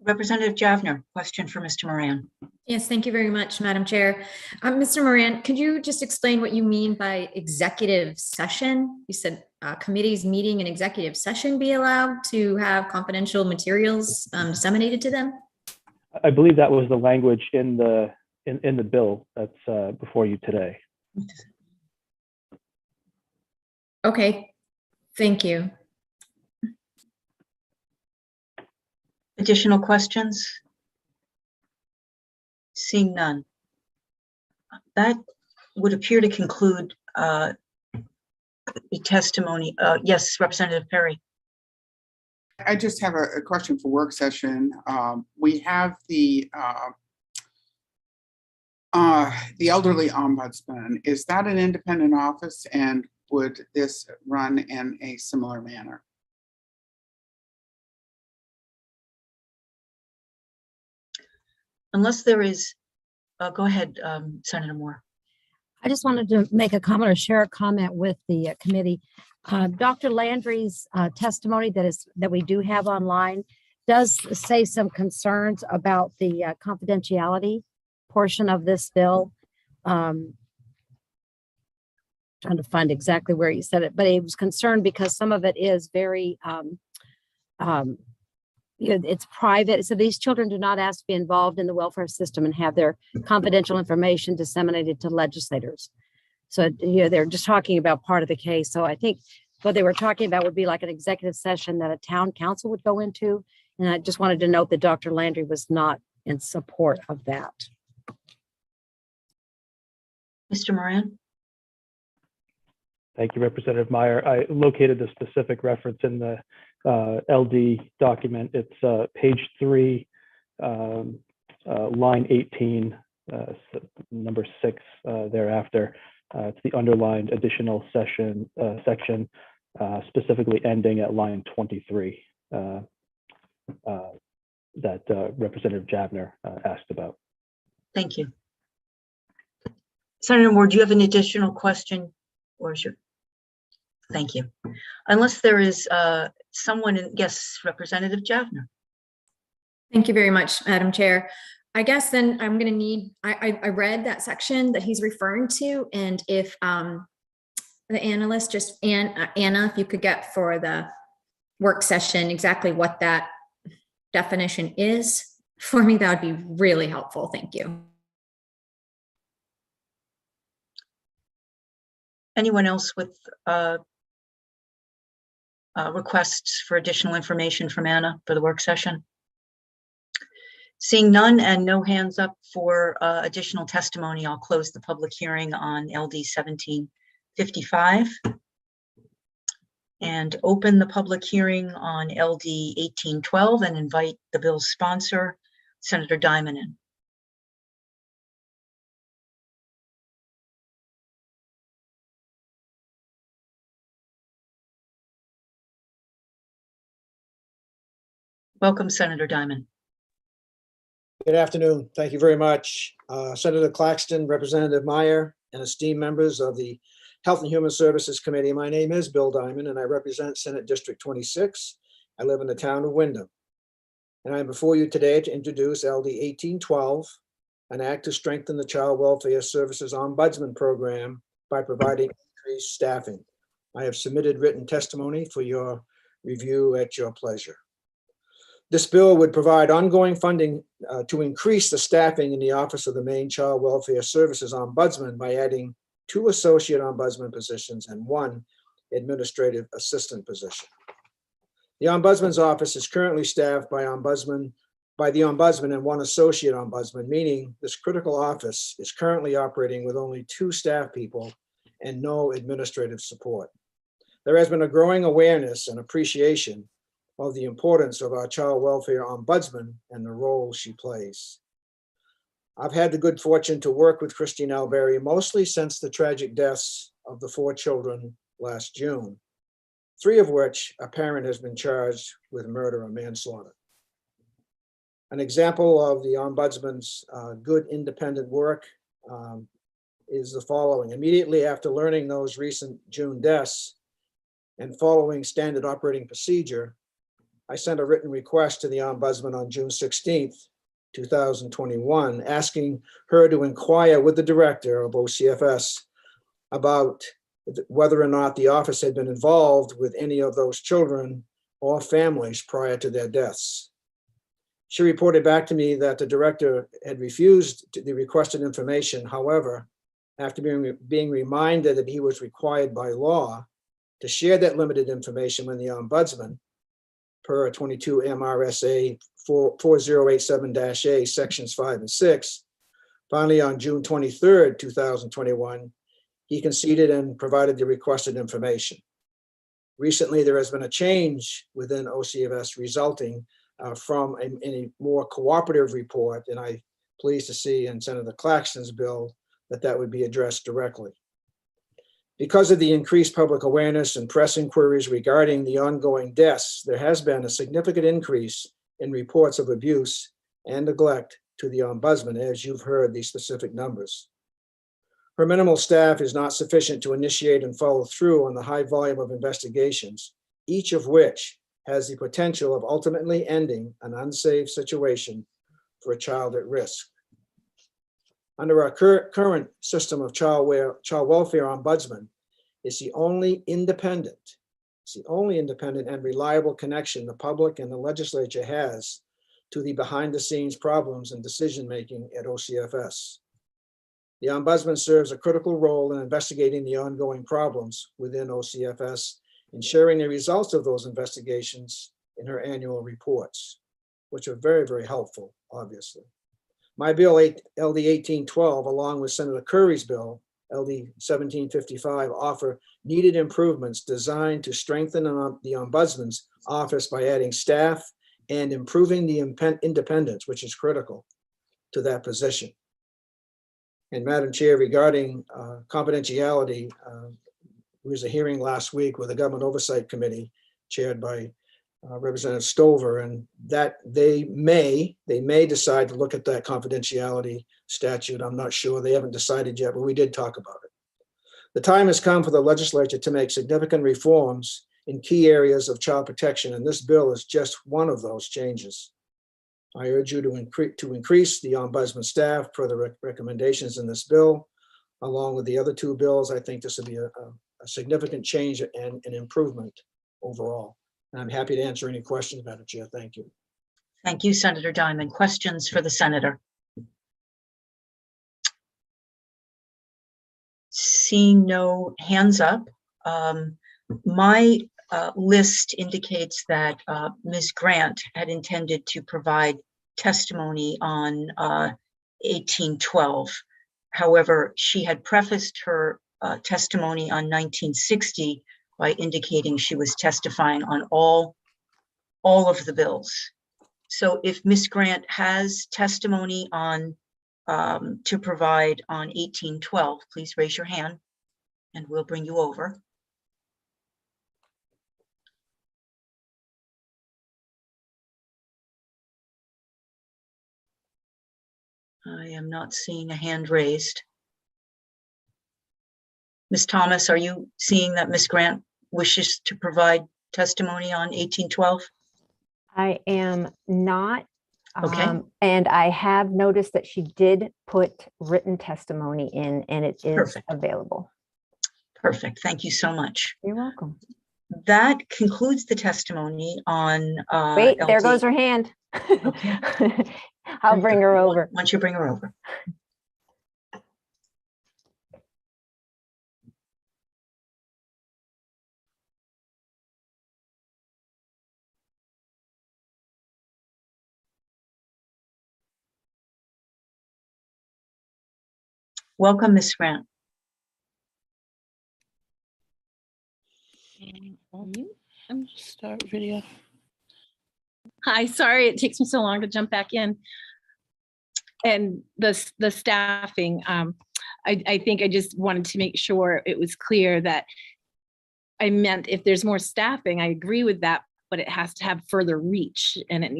Representative Javner, question for Mr. Moran. Yes, thank you very much, Madam Chair. Mr. Moran, could you just explain what you mean by executive session? You said committees meeting in executive session be allowed to have confidential materials disseminated to them? I believe that was the language in the bill that's before you today. Okay, thank you. Additional questions? Seeing none. That would appear to conclude the testimony. Yes, Representative Perry. I just have a question for work session. We have the elderly ombudsman. Is that an independent office, and would this run in a similar manner? Unless there is, go ahead, Senator Moore. I just wanted to make a comment or share a comment with the committee. Dr. Landry's testimony that we do have online does say some concerns about the confidentiality portion of this bill. trying to find exactly where he said it, but he was concerned because some of it is very, it's private. So these children do not ask to be involved in the welfare system and have their confidential information disseminated to legislators. So, they're just talking about part of the case. So I think what they were talking about would be like an executive session that a town council would go into. And I just wanted to note that Dr. Landry was not in support of that. Mr. Moran? Thank you, Representative Meyer. I located the specific reference in the LD document. It's page 3, line 18, number 6 thereafter. It's the underlined additional section, specifically ending at line 23 that Representative Javner asked about. Thank you. Senator Moore, do you have an additional question? Or is your... Thank you. Unless there is someone, yes, Representative Javner. Thank you very much, Madam Chair. I guess then I'm going to need, I read that section that he's referring to, and if the analyst, just Anna, if you could get for the work session exactly what that definition is for me, that would be really helpful. Thank you. Anyone else with requests for additional information from Anna for the work session? Seeing none and no hands up for additional testimony, I'll close the public hearing on LD 1755 and open the public hearing on LD 1812 and invite the bill's sponsor, Senator Diamond, in. Welcome, Senator Diamond. Good afternoon. Thank you very much. Senator Claxton, Representative Meyer, and esteemed members of the Health and Human Services Committee. My name is Bill Diamond, and I represent Senate District 26. I live in the town of Wyndham. And I'm before you today to introduce LD 1812, an act to strengthen the Child Welfare Services Ombudsman Program by providing increased staffing. I have submitted written testimony for your review at your pleasure. This bill would provide ongoing funding to increase the staffing in the Office of the Maine Child Welfare Services Ombudsman by adding 2 associate ombudsman positions and 1 administrative assistant position. The Ombudsman's office is currently staffed by the Ombudsman and 1 associate ombudsman, meaning this critical office is currently operating with only 2 staff people and no administrative support. There has been a growing awareness and appreciation of the importance of our child welfare ombudsman and the role she plays. I've had the good fortune to work with Christine Alberry mostly since the tragic deaths of the 4 children last June, 3 of which a parent has been charged with murder or manslaughter. An example of the ombudsman's good independent work is the following. Immediately after learning those recent June deaths and following standard operating procedure, I sent a written request to the Ombudsman on June 16th, 2021, asking her to inquire with the director of OCFS about whether or not the office had been involved with any of those children or families prior to their deaths. She reported back to me that the director had refused the requested information. However, after being reminded that he was required by law to share that limited information with the Ombudsman, per 22 MRSA 4087-A, sections 5 and 6. Finally, on June 23rd, 2021, he conceded and provided the requested information. Recently, there has been a change within OCFS resulting from a more cooperative report, and I'm pleased to see in Senator Claxton's bill that would be addressed directly. Because of the increased public awareness and press inquiries regarding the ongoing deaths, there has been a significant increase in reports of abuse and neglect to the Ombudsman, as you've heard these specific numbers. Her minimal staff is not sufficient to initiate and follow through on the high volume of investigations, each of which has the potential of ultimately ending an unsafe situation for a child at risk. Under our current system of child welfare ombudsman, It's the only independent and reliable connection the public and the legislature has to the behind-the-scenes problems and decision-making at OCFS. The Ombudsman serves a critical role in investigating the ongoing problems within OCFS and sharing the results of those investigations in her annual reports, which are very, very helpful, obviously. My bill, LD 1812, along with Senator Curry's bill, LD 1755, offer needed improvements designed to strengthen the Ombudsman's office by adding staff and improving the independence, which is critical to that position. And Madam Chair, regarding confidentiality, there was a hearing last week with the Government Oversight Committee chaired by Representative Stover, and that they may decide to look at that confidentiality statute. I'm not sure. They haven't decided yet, but we did talk about it. The time has come for the legislature to make significant reforms in key areas of child protection, and this bill is just one of those changes. I urge you to increase the Ombudsman staff per the recommendations in this bill, along with the other two bills. I think this will be a significant change and an improvement overall. And I'm happy to answer any questions, Madam Chair. Thank you. Thank you, Senator Diamond. Questions for the senator? Seeing no hands up, my list indicates that Ms. Grant had intended to provide testimony on 1812. However, she had prefaced her testimony on 1960 by indicating she was testifying on all of the bills. So if Ms. Grant has testimony on to provide on 1812, please raise your hand and we'll bring you over. I am not seeing a hand raised. Ms. Thomas, are you seeing that Ms. Grant wishes to provide testimony on 1812? I am not. Okay. And I have noticed that she did put written testimony in, and it is Perfect. available. Perfect. Thank you so much. You're welcome. That concludes the testimony on Wait, there LD. goes her hand. Okay. I'll bring her over. Once you bring her over. Welcome, Ms. Grant. I'm start video. Hi, sorry it takes me so long to jump back in. And the staffing, I think I just wanted to make sure it was clear that I meant if there's more staffing, I agree with that, but it has to have further reach, and there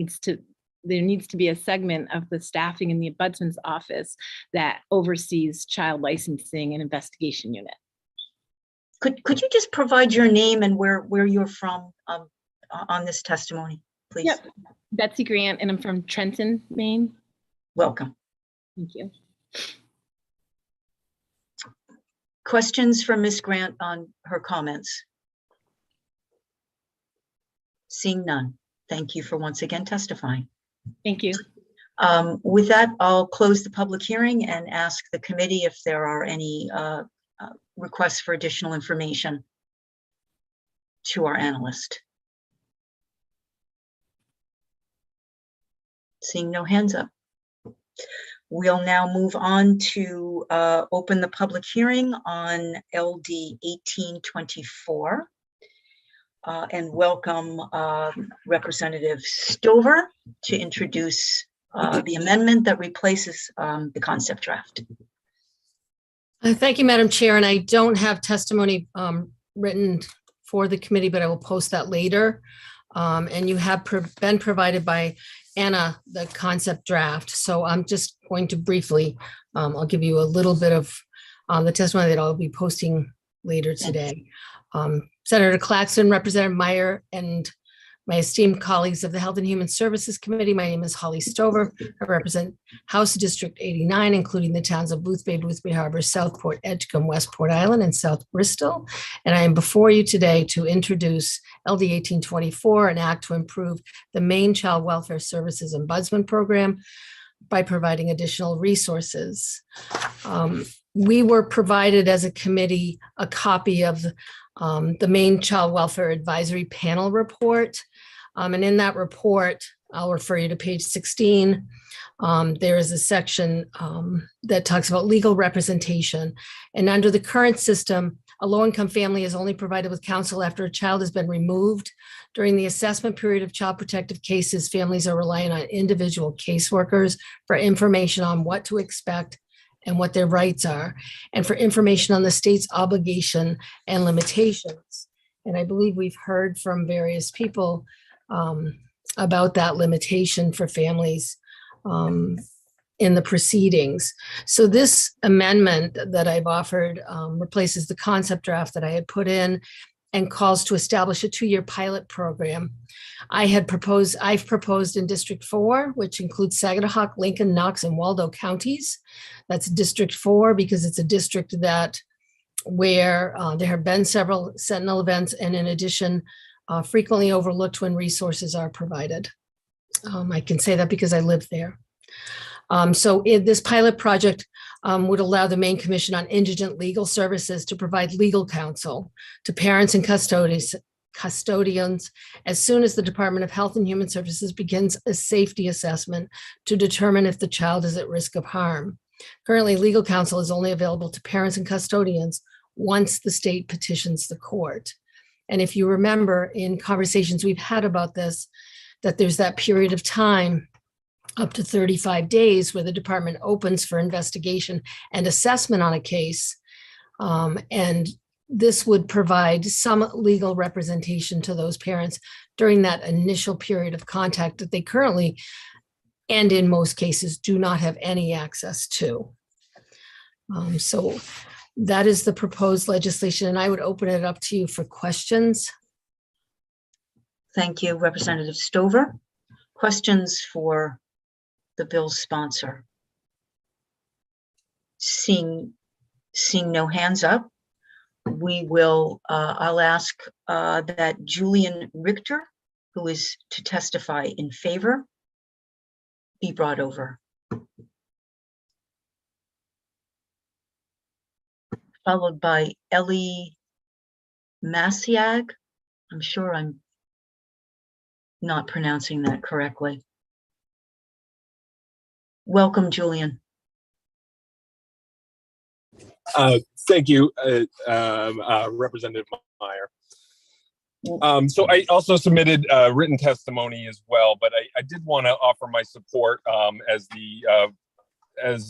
needs to be a segment of the staffing in the Ombudsman's office that oversees child licensing and investigation unit. Could you just provide your name and where you're from on this testimony, please? Yep, Betsy Grant, and I'm from Trenton, Maine. Welcome. Thank you. Questions for Ms. Grant on her comments? Seeing none. Thank you for once again testifying. Thank you. With that, I'll close the public hearing and ask the committee if there are any requests for additional information to our analyst. Seeing no hands up. We'll now move on to open the public hearing on LD 1824 and welcome Representative Stover to introduce the amendment that replaces the concept draft. Thank you, Madam Chair. And I don't have testimony written for the committee, but I will post that later. And you have been provided by Anna the concept draft. So I'm just going to briefly, I'll give you a little bit of the testimony that I'll be posting later today. Senator Claxton, Representative Meyer, and my esteemed colleagues of the Health and Human Services Committee. My name is Holly Stover. I represent House District 89, including the towns of Boothbay, Boothby Harbor, Southport, Edgecombe, Westport Island, and South Bristol. And I am before you today to introduce LD 1824, an act to improve the Maine Child Welfare Services Ombudsman Program by providing additional resources. We were provided as a committee a copy of the Maine Child Welfare Advisory Panel report. And in that report, I'll refer you to page 16. There is a section that talks about legal representation. And under the current system, a low-income family is only provided with counsel after a child has been removed. During the assessment period of child protective cases, families are relying on individual caseworkers for information on what to expect and what their rights are, and for information on the state's obligation and limitations. And I believe we've heard from various people about that limitation for families in the proceedings. So this amendment that I've offered replaces the concept draft that I had put in and calls to establish a 2-year pilot program. I've proposed in District 4, which includes Saginaw, Lincoln, Knox, and Waldo counties. That's District 4 because it's a district where there have been several Sentinel events, and in addition, frequently overlooked when resources are provided. I can say that because I live there. So this pilot project would allow the Maine Commission on Indigent Legal Services to provide legal counsel to parents and custodians as soon as the Department of Health and Human Services begins a safety assessment to determine if the child is at risk of harm. Currently, legal counsel is only available to parents and custodians once the state petitions the court. And if you remember in conversations we've had about this, that there's that period of time up to 35 days where the department opens for investigation and assessment on a case. And this would provide some legal representation to those parents during that initial period of contact that they currently, and in most cases, do not have any access to. So that is the proposed legislation, and I would open it up to you for questions. Thank you, Representative Stover. Questions for the bill's sponsor? Seeing no hands up, I'll ask that Julian Richter, who is to testify in favor, be brought over. Followed by Ellie Masiag. I'm sure I'm not pronouncing that correctly. Welcome, Julian. Thank you, Representative Meyer. So I also submitted written testimony as well, but I did want to offer my support as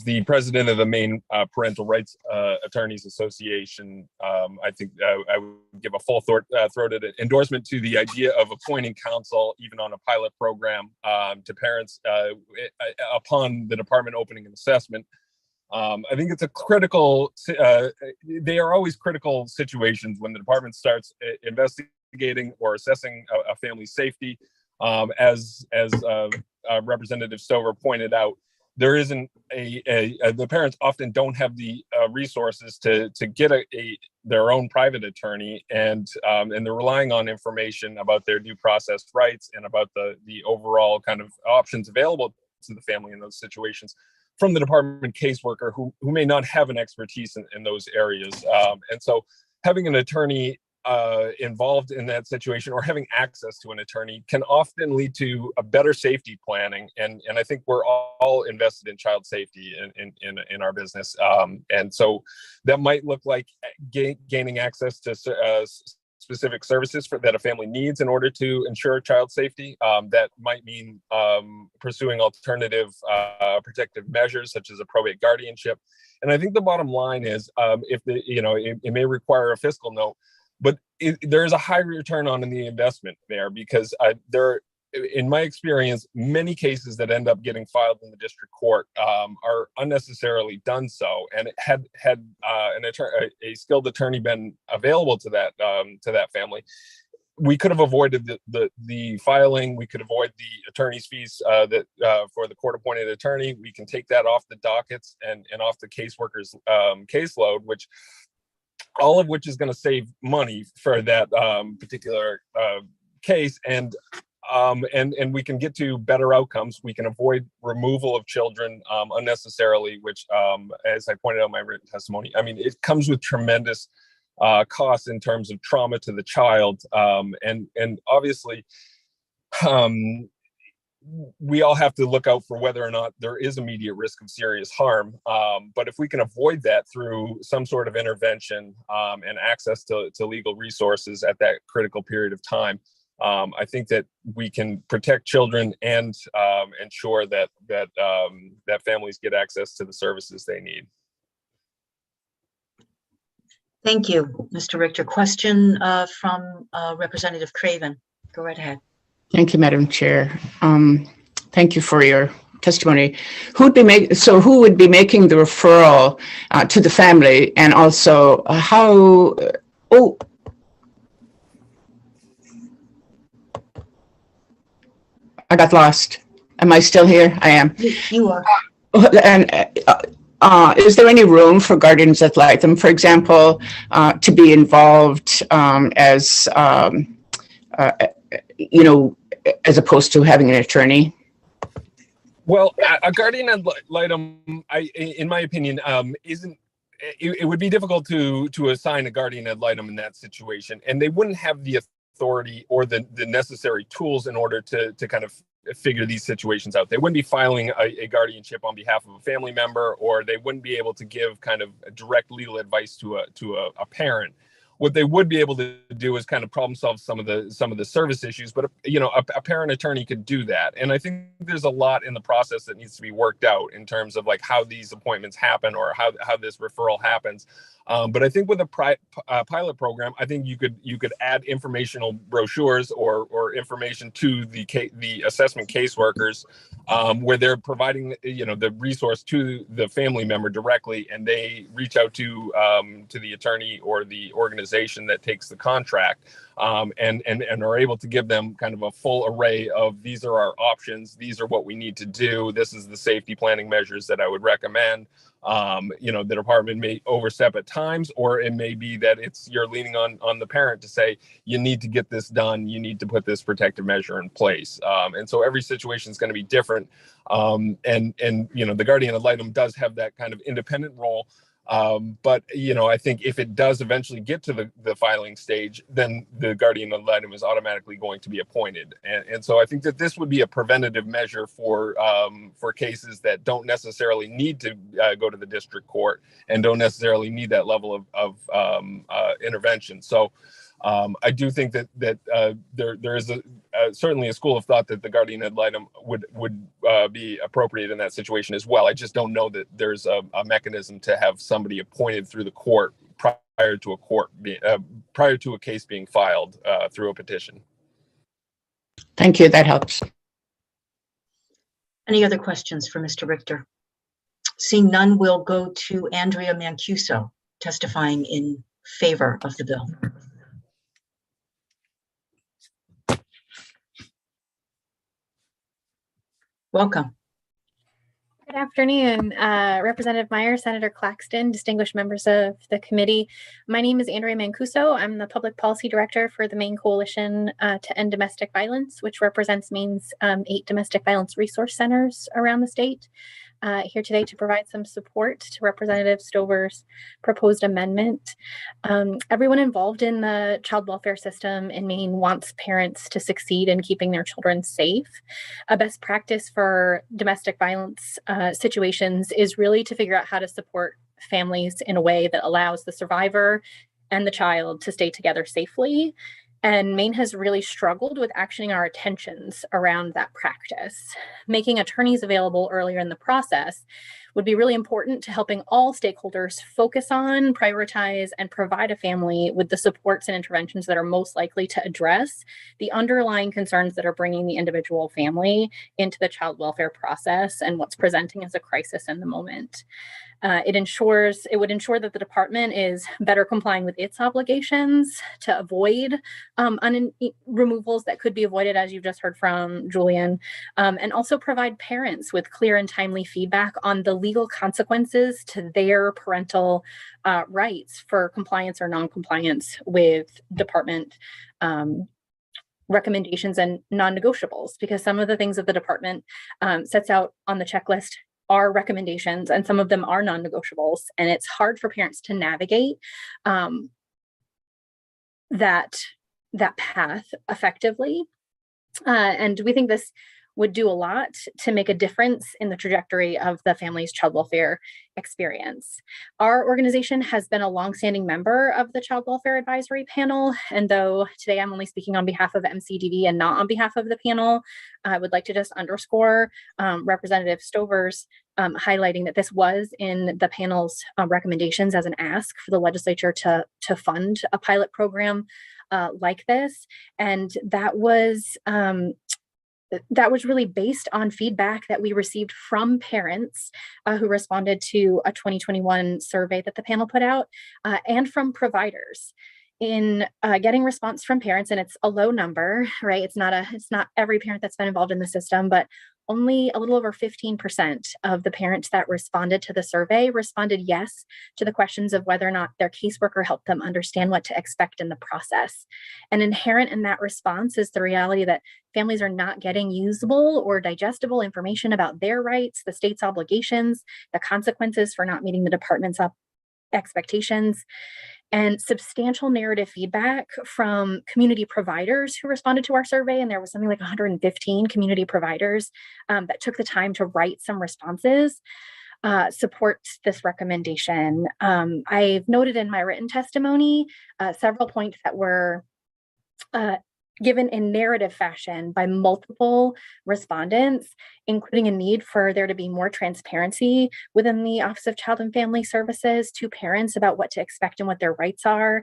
the president of the Maine Parental Rights Attorneys Association. I think I would give a full-throated endorsement to the idea of appointing counsel, even on a pilot program, to parents upon the department opening an assessment. I think it's a critical, they are always critical situations when the department starts investigating or assessing a family's safety. As Representative Stover pointed out, there isn't the parents often don't have the resources to get their own private attorney, and they're relying on information about their due process rights and about the overall kind of options available to the family in those situations from the department caseworker who may not have an expertise in those areas. And so having an attorney involved in that situation, or having access to an attorney, can often lead to a better safety planning. And I think we're all invested in child safety in our business. And so that might look like gaining access to specific services that a family needs in order to ensure child safety. That might mean pursuing alternative protective measures, such as a probate guardianship. And I think the bottom line is, it may require a fiscal note, but there is a high return on the investment there, because in my experience, many cases that end up getting filed in the district court are unnecessarily done so. And had a skilled attorney been available to that family, we could have avoided the filing. We could avoid the attorney's fees for the court-appointed attorney. We can take that off the dockets and off the caseworker's caseload, all of which is going to save money for that particular case, and we can get to better outcomes. We can avoid removal of children unnecessarily, which, as I pointed out in my written testimony, I mean, it comes with tremendous costs in terms of trauma to the child, and obviously, we all have to look out for whether or not there is immediate risk of serious harm. But if we can avoid that through some sort of intervention and access to legal resources at that critical period of time, I think that we can protect children and ensure that families get access to the services they need. Thank you, Mr. Richter. Question from Representative Craven. Go right ahead. Thank you, Madam Chair. Thank you for your testimony. Who would be making the referral to the family, and also how? Oh, I got lost. Am I still here? I am. You are. And is there any room for guardians ad litem, for example, to be involved as as opposed to having an attorney? Well, a guardian ad litem, in my opinion, isn't. It would be difficult to assign a guardian ad litem in that situation, and they wouldn't have the authority or the necessary tools in order to kind of figure these situations out. They wouldn't be filing a guardianship on behalf of a family member, or they wouldn't be able to give kind of direct legal advice to a parent. What they would be able to do is kind of problem solve some of the service issues, but a parent attorney could do that. And I think there's a lot in the process that needs to be worked out in terms of like how these appointments happen or how this referral happens. But I think with a pilot program, I think you could add informational brochures or information to the assessment caseworkers, where they're providing the resource to the family member directly, and they reach out to the attorney or the organization that takes the contract, and are able to give them kind of a full array of, these are our options, these are what we need to do, this is the safety planning measures that I would recommend. The department may overstep at times, or it may be that you're leaning on the parent to say, you need to get this done, you need to put this protective measure in place. And so every situation is going to be different. And the guardian ad litem does have that kind of independent role. But I think if it does eventually get to the filing stage, then the guardian ad litem is automatically going to be appointed. And so I think that this would be a preventative measure for cases that don't necessarily need to go to the district court and don't necessarily need that level of intervention. So I do think that there is certainly a school of thought that the guardian ad litem would be appropriate in that situation as well. I just don't know that there's a mechanism to have somebody appointed through the court prior to a case being filed through a petition. Thank you. That helps. Any other questions for Mr. Richter? Seeing none, we'll go to Andrea Mancuso testifying in favor of the bill. Welcome. Good afternoon, Representative Meyer, Senator Claxton, distinguished members of the committee. My name is Andrea Mancuso. I'm the Public Policy Director for the Maine Coalition to End Domestic Violence, which represents Maine's 8 domestic violence resource centers around the state. Here today to provide some support to Representative Stover's proposed amendment. Everyone involved in the child welfare system in Maine wants parents to succeed in keeping their children safe. A best practice for domestic violence situations is really to figure out how to support families in a way that allows the survivor and the child to stay together safely. And Maine has really struggled with actioning our attentions around that practice. Making attorneys available earlier in the process would be really important to helping all stakeholders focus on, prioritize, and provide a family with the supports and interventions that are most likely to address the underlying concerns that are bringing the individual family into the child welfare process and what's presenting as a crisis in the moment. It would ensure that the department is better complying with its obligations to avoid removals that could be avoided, as you've just heard from Julian, and also provide parents with clear and timely feedback on the legal consequences to their parental rights for compliance or non-compliance with department recommendations and non-negotiables, because some of the things that the department sets out on the checklist are recommendations and some of them are non-negotiables, and it's hard for parents to navigate that path effectively. And we think this would do a lot to make a difference in the trajectory of the family's child welfare experience. Our organization has been a longstanding member of the Child Welfare Advisory Panel, and though today I'm only speaking on behalf of MCDV and not on behalf of the panel, I would like to just underscore Representative Stover's highlighting that this was in the panel's recommendations as an ask for the legislature to fund a pilot program like this, and that was really based on feedback that we received from parents who responded to a 2021 survey that the panel put out, and from providers. In getting response from parents, and it's a low number, right? It's not every parent that's been involved in the system, but only a little over 15% of the parents that responded to the survey responded yes to the questions of whether or not their caseworker helped them understand what to expect in the process. And inherent in that response is the reality that families are not getting usable or digestible information about their rights, the state's obligations, the consequences for not meeting the department's expectations, and substantial narrative feedback from community providers who responded to our survey. And there was something like 115 community providers that took the time to write some responses, supports this recommendation. I've noted in my written testimony several points that were given in narrative fashion by multiple respondents, including a need for there to be more transparency within the Office of Child and Family Services to parents about what to expect and what their rights are.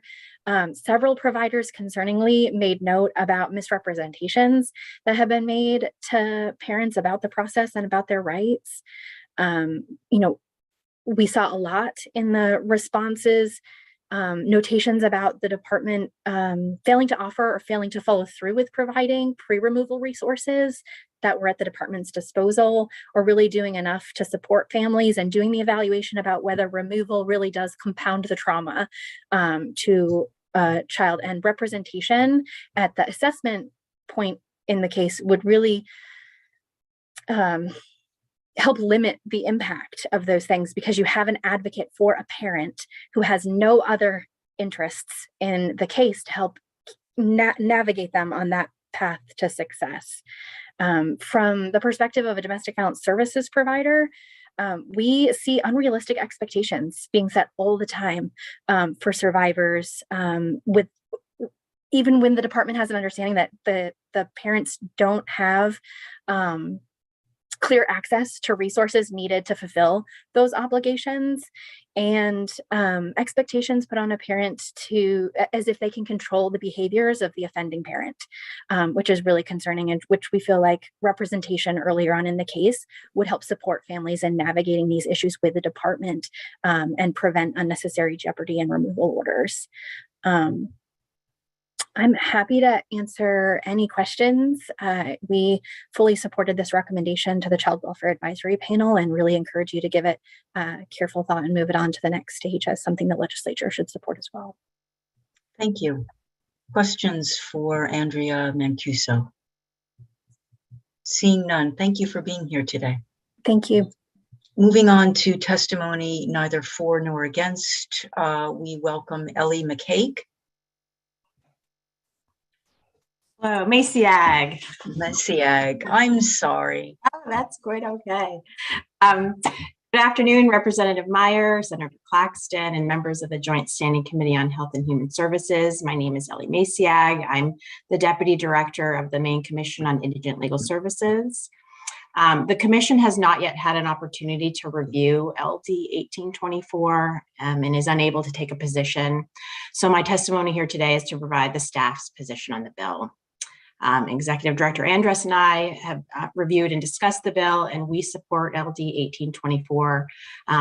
Several providers concerningly made note about misrepresentations that have been made to parents about the process and about their rights. We saw a lot in the responses, notations about the department failing to offer or failing to follow through with providing pre-removal resources that were at the department's disposal, or really doing enough to support families and doing the evaluation about whether removal really does compound the trauma to a child. And representation at the assessment point in the case would really help limit the impact of those things, because you have an advocate for a parent who has no other interests in the case to help navigate them on that path to success. From the perspective of a domestic violence services provider, we see unrealistic expectations being set all the time for survivors, with even when the department has an understanding that the parents don't have clear access to resources needed to fulfill those obligations, and expectations put on a parent as if they can control the behaviors of the offending parent, which is really concerning, and which we feel like representation earlier on in the case would help support families in navigating these issues with the department, and prevent unnecessary jeopardy and removal orders. I'm happy to answer any questions. We fully supported this recommendation to the Child Welfare Advisory Panel and really encourage you to give it careful thought and move it on to the next stage as something the legislature should support as well. Thank you. Questions for Andrea Mancuso? Seeing none, thank you for being here today. Thank you. Moving on to testimony neither for nor against, we welcome Ellie McCaig. Hello, Maciag. Maciag, I'm sorry. Oh, that's quite okay. Good afternoon, Representative Meyer, Senator Claxton, and members of the Joint Standing Committee on Health and Human Services. My name is Ellie Maciag. I'm the Deputy Director of the Maine Commission on Indigent Legal Services. The Commission has not yet had an opportunity to review LD 1824 and is unable to take a position. So my testimony here today is to provide the staff's position on the bill. Executive Director Andrus and I have reviewed and discussed the bill, and we support LD 1824,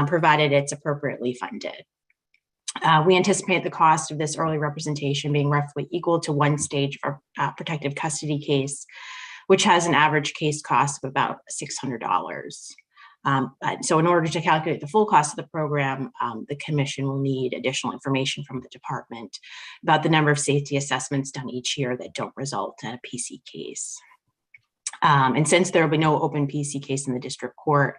provided it's appropriately funded. We anticipate the cost of this early representation being roughly equal to one stage of a protective custody case, which has an average case cost of about $600. So in order to calculate the full cost of the program, the commission will need additional information from the department about the number of safety assessments done each year that don't result in a PC case. And since there will be no open PC case in the district court,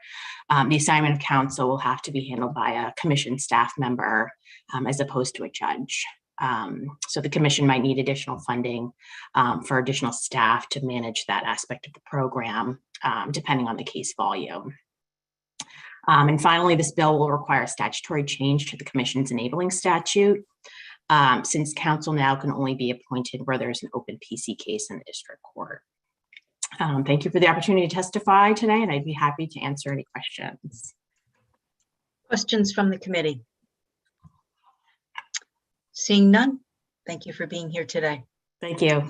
the assignment of counsel will have to be handled by a commission staff member as opposed to a judge. So the commission might need additional funding for additional staff to manage that aspect of the program, depending on the case volume. And finally, this bill will require a statutory change to the commission's enabling statute, since counsel now can only be appointed where there's an open PC case in the district court. Thank you for the opportunity to testify today, and I'd be happy to answer any questions. Questions from the committee? Seeing none, thank you for being here today. Thank you.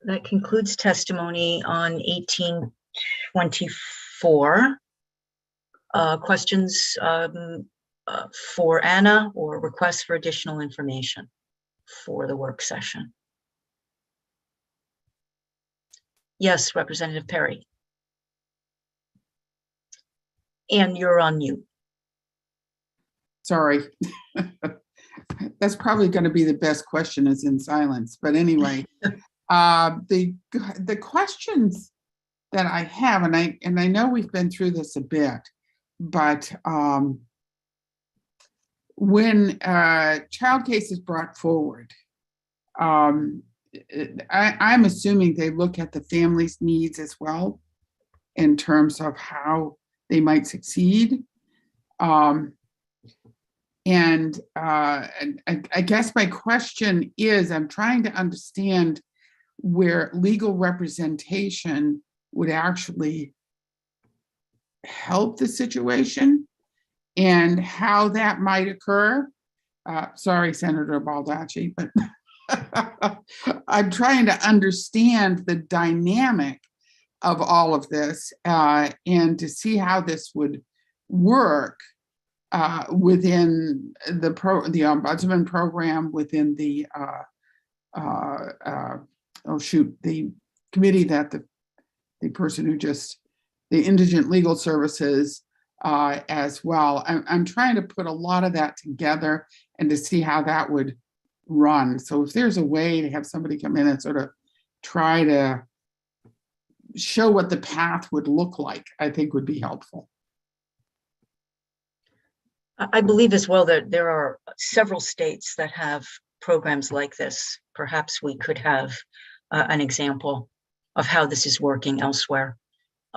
That concludes testimony on 1824. Questions for Anna or requests for additional information for the work session? Yes, Representative Perry. And you're on mute. Sorry. That's probably going to be the best question is in silence. But anyway, the questions that I have, and I know we've been through this a bit, but when a child case is brought forward, I'm assuming they look at the family's needs as well in terms of how they might succeed. And I guess my question is, I'm trying to understand where legal representation would actually help the situation and how that might occur. Sorry, Senator Baldacci, but I'm trying to understand the dynamic of all of this and to see how this would work within the ombudsman program, within the the committee that the person who just, the indigent legal services as well. I'm trying to put a lot of that together and to see how that would run. So if there's a way to have somebody come in and sort of try to show what the path would look like, I think would be helpful. I believe as well that there are several states that have programs like this. Perhaps we could have an example of how this is working elsewhere.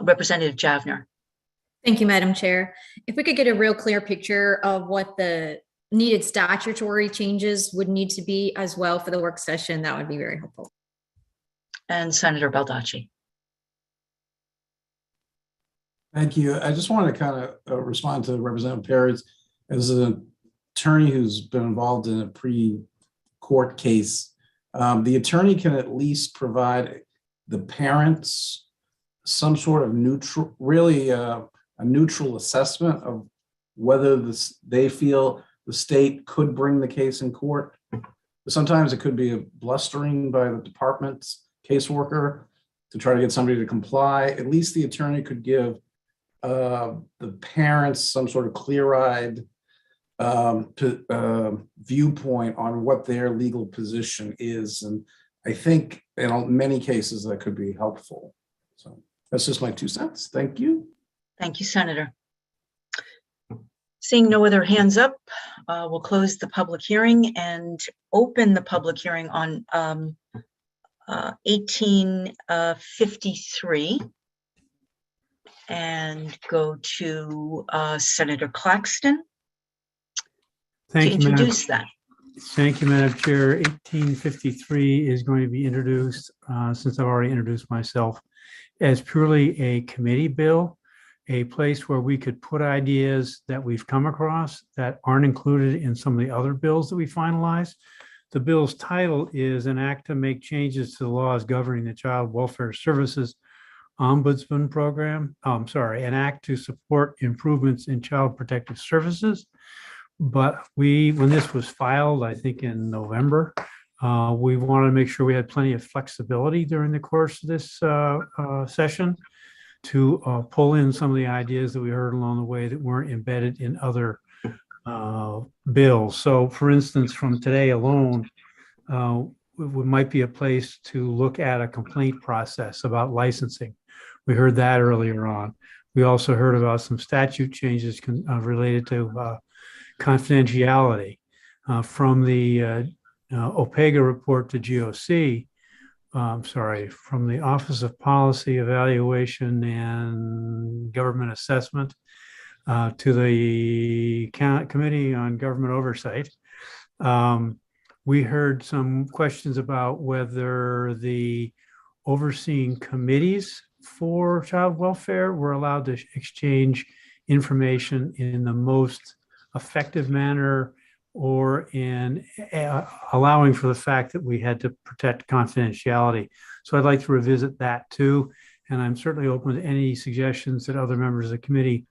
Representative Javner. Thank you, Madam Chair. If we could get a real clear picture of what the needed statutory changes would need to be as well for the work session, that would be very helpful. And Senator Baldacci. Thank you. I just want to kind of respond to Representative Perry's. As an attorney who's been involved in a pre-court case, the attorney can at least provide the parents some sort of neutral, really a neutral assessment of whether they feel the state could bring the case in court. Sometimes it could be a blustering by the department's caseworker to try to get somebody to comply. At least the attorney could give the parents some sort of clear-eyed viewpoint on what their legal position is. And I think in many cases that could be helpful. So that's just my 2 cents. Thank you. Thank you, Senator. Seeing no other hands up, we'll close the public hearing and open the public hearing on 1853 and go to Senator Claxton. Thank you, introduce that. Thank you, Madam Chair. 1853 is going to be introduced, since I've already introduced myself, as purely a committee bill, a place where we could put ideas that we've come across that aren't included in some of the other bills that we finalize. The bill's title is an act to make changes to the laws governing the Child Welfare Services Ombudsman Program. An act to support improvements in child protective services. But when this was filed, I think in November, we wanted to make sure we had plenty of flexibility during the course of this session to pull in some of the ideas that we heard along the way that weren't embedded in other bills. So for instance, from today alone, it might be a place to look at a complaint process about licensing. We heard that earlier on. We also heard about some statute changes related to confidentiality from the OPEGA report to GOC. From the Office of Policy Evaluation and Government Assessment to the Committee on Government Oversight. We heard some questions about whether the overseeing committees for child welfare were allowed to exchange information in the most effective manner, or in allowing for the fact that we had to protect confidentiality. So I'd like to revisit that too. And I'm certainly open to any suggestions that other members of the committee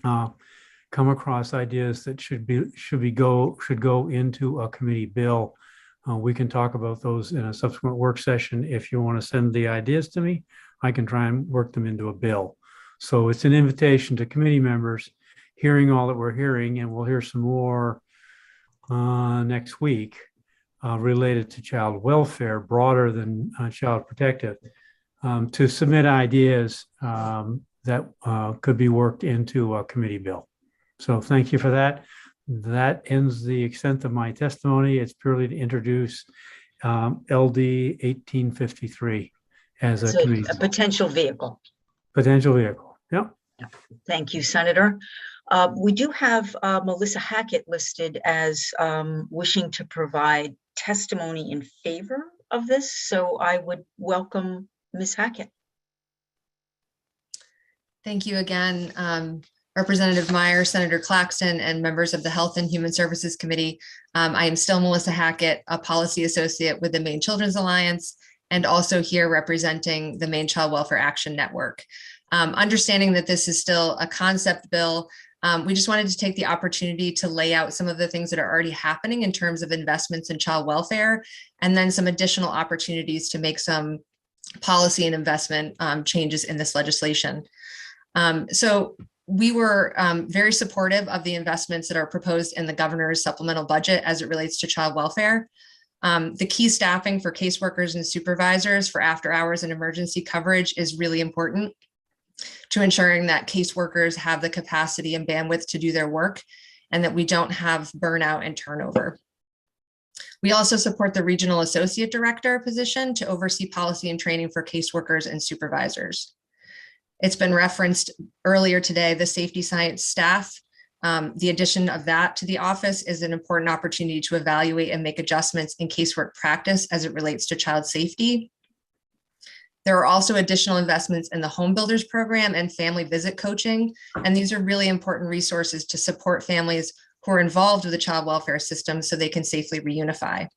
come across ideas that should go into a committee bill. We can talk about those in a subsequent work session. If you want to send the ideas to me, I can try and work them into a bill. So it's an invitation to committee members hearing all that we're hearing, and we'll hear some more next week related to child welfare, broader than child protective, to submit ideas that could be worked into a committee bill. So thank you for that. That ends the extent of my testimony. It's purely to introduce LD 1853 as a committee. A potential vehicle. Potential vehicle, yep. Thank you, Senator. We do have Melissa Hackett listed as wishing to provide testimony in favor of this. So I would welcome Ms. Hackett. Thank you again, Representative Meyer, Senator Claxton, and members of the Health and Human Services Committee. I am still Melissa Hackett, a policy associate with the Maine Children's Alliance, and also here representing the Maine Child Welfare Action Network. Understanding that this is still a concept bill, we just wanted to take the opportunity to lay out some of the things that are already happening in terms of investments in child welfare, and then some additional opportunities to make some policy and investment changes in this legislation. So we were very supportive of the investments that are proposed in the governor's supplemental budget as it relates to child welfare. The key staffing for caseworkers and supervisors for after hours and emergency coverage is really important to ensuring that caseworkers have the capacity and bandwidth to do their work, and that we don't have burnout and turnover. We also support the regional associate director position to oversee policy and training for caseworkers and supervisors. It's been referenced earlier today, the safety science staff. The addition of that to the office is an important opportunity to evaluate and make adjustments in casework practice as it relates to child safety. There are also additional investments in the Home Builders Program and family visit coaching, and these are really important resources to support families who are involved with the child welfare system so they can safely reunify.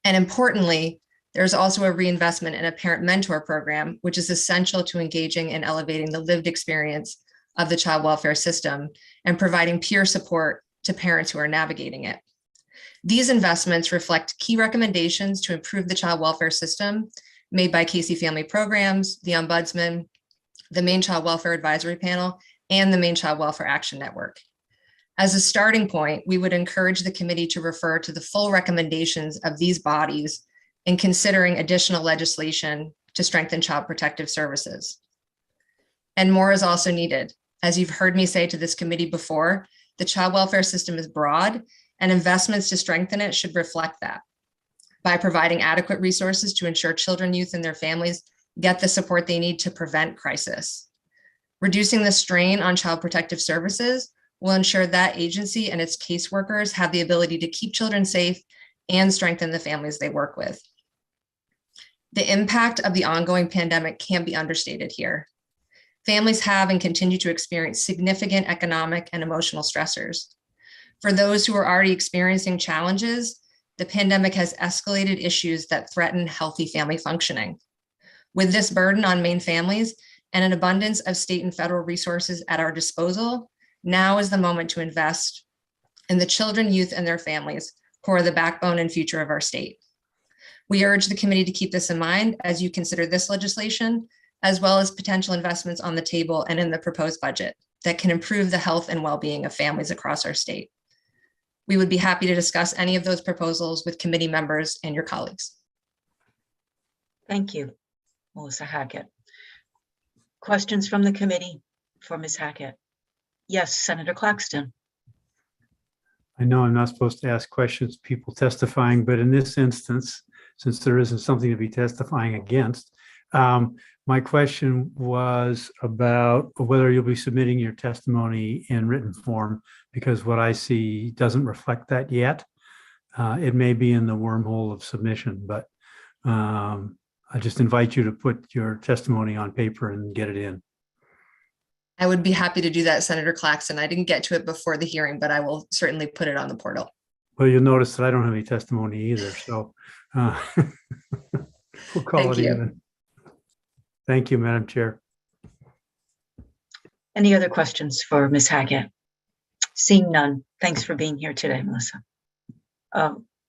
And importantly, there's also a reinvestment in a parent mentor program, which is essential to engaging and elevating the lived experience of the child welfare system and providing peer support to parents who are navigating it. These investments reflect key recommendations to improve the child welfare system made by Casey Family Programs, the Ombudsman, the Maine Child Welfare Advisory Panel, and the Maine Child Welfare Action Network. As a starting point, we would encourage the committee to refer to the full recommendations of these bodies in considering additional legislation to strengthen child protective services. And more is also needed. As you've heard me say to this committee before, the child welfare system is broad, and investments to strengthen it should reflect that by providing adequate resources to ensure children, youth, and their families get the support they need to prevent crisis. Reducing the strain on child protective services will ensure that agency and its caseworkers have the ability to keep children safe and strengthen the families they work with. The impact of the ongoing pandemic can't be understated here. Families have and continue to experience significant economic and emotional stressors. For those who are already experiencing challenges, the pandemic has escalated issues that threaten healthy family functioning. With this burden on Maine families and an abundance of state and federal resources at our disposal, now is the moment to invest in the children, youth, and their families, who are the backbone and future of our state. We urge the committee to keep this in mind as you consider this legislation, as well as potential investments on the table and in the proposed budget that can improve the health and well-being of families across our state. We would be happy to discuss any of those proposals with committee members and your colleagues. Thank you, Melissa Hackett. Questions from the committee for Ms. Hackett? Yes, Senator Claxton. I know I'm not supposed to ask questions to people testifying, but in this instance, since there isn't something to be testifying against, my question was about whether you'll be submitting your testimony in written form, because what I see doesn't reflect that yet. It may be in the wormhole of submission, but I just invite you to put your testimony on paper and get it in. I would be happy to do that, Senator Claxton. I didn't get to it before the hearing, but I will certainly put it on the portal. Well, you'll notice that I don't have any testimony either, so we'll call it even. Thank you, Madam Chair. Any other questions for Ms. Hackett? Seeing none. Thanks for being here today, Melissa.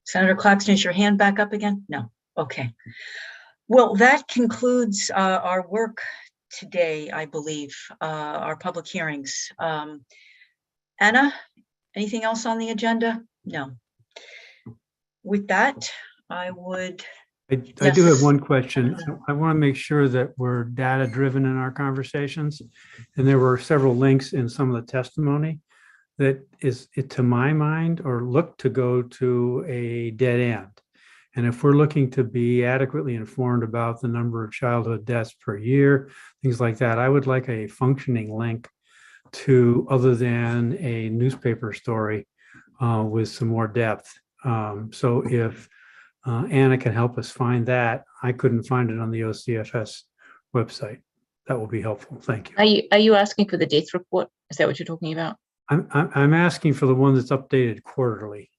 Senator Claxton, is your hand back up again? No. Okay. Well, that concludes our work today, I believe, our public hearings. Anna, anything else on the agenda? No. With that, I would. I do have one question. I want to make sure that we're data driven in our conversations. And there were several links in some of the testimony that is, to my mind, or look to go to a dead end. And if we're looking to be adequately informed about the number of childhood deaths per year, things like that, I would like a functioning link to other than a newspaper story with some more depth. So if Anna can help us find that, I couldn't find it on the OCFS website. That will be helpful. Thank you. Are you asking for the death report? Is that what you're talking about? I'm asking for the one that's updated quarterly.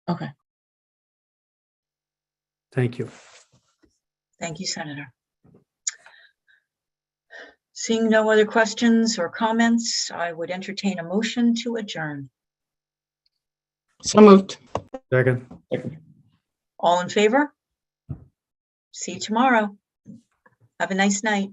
Okay. Thank you. Thank you, Senator. Seeing no other questions or comments, I would entertain a motion to adjourn. So moved. Second. All in favor? See you tomorrow. Have a nice night.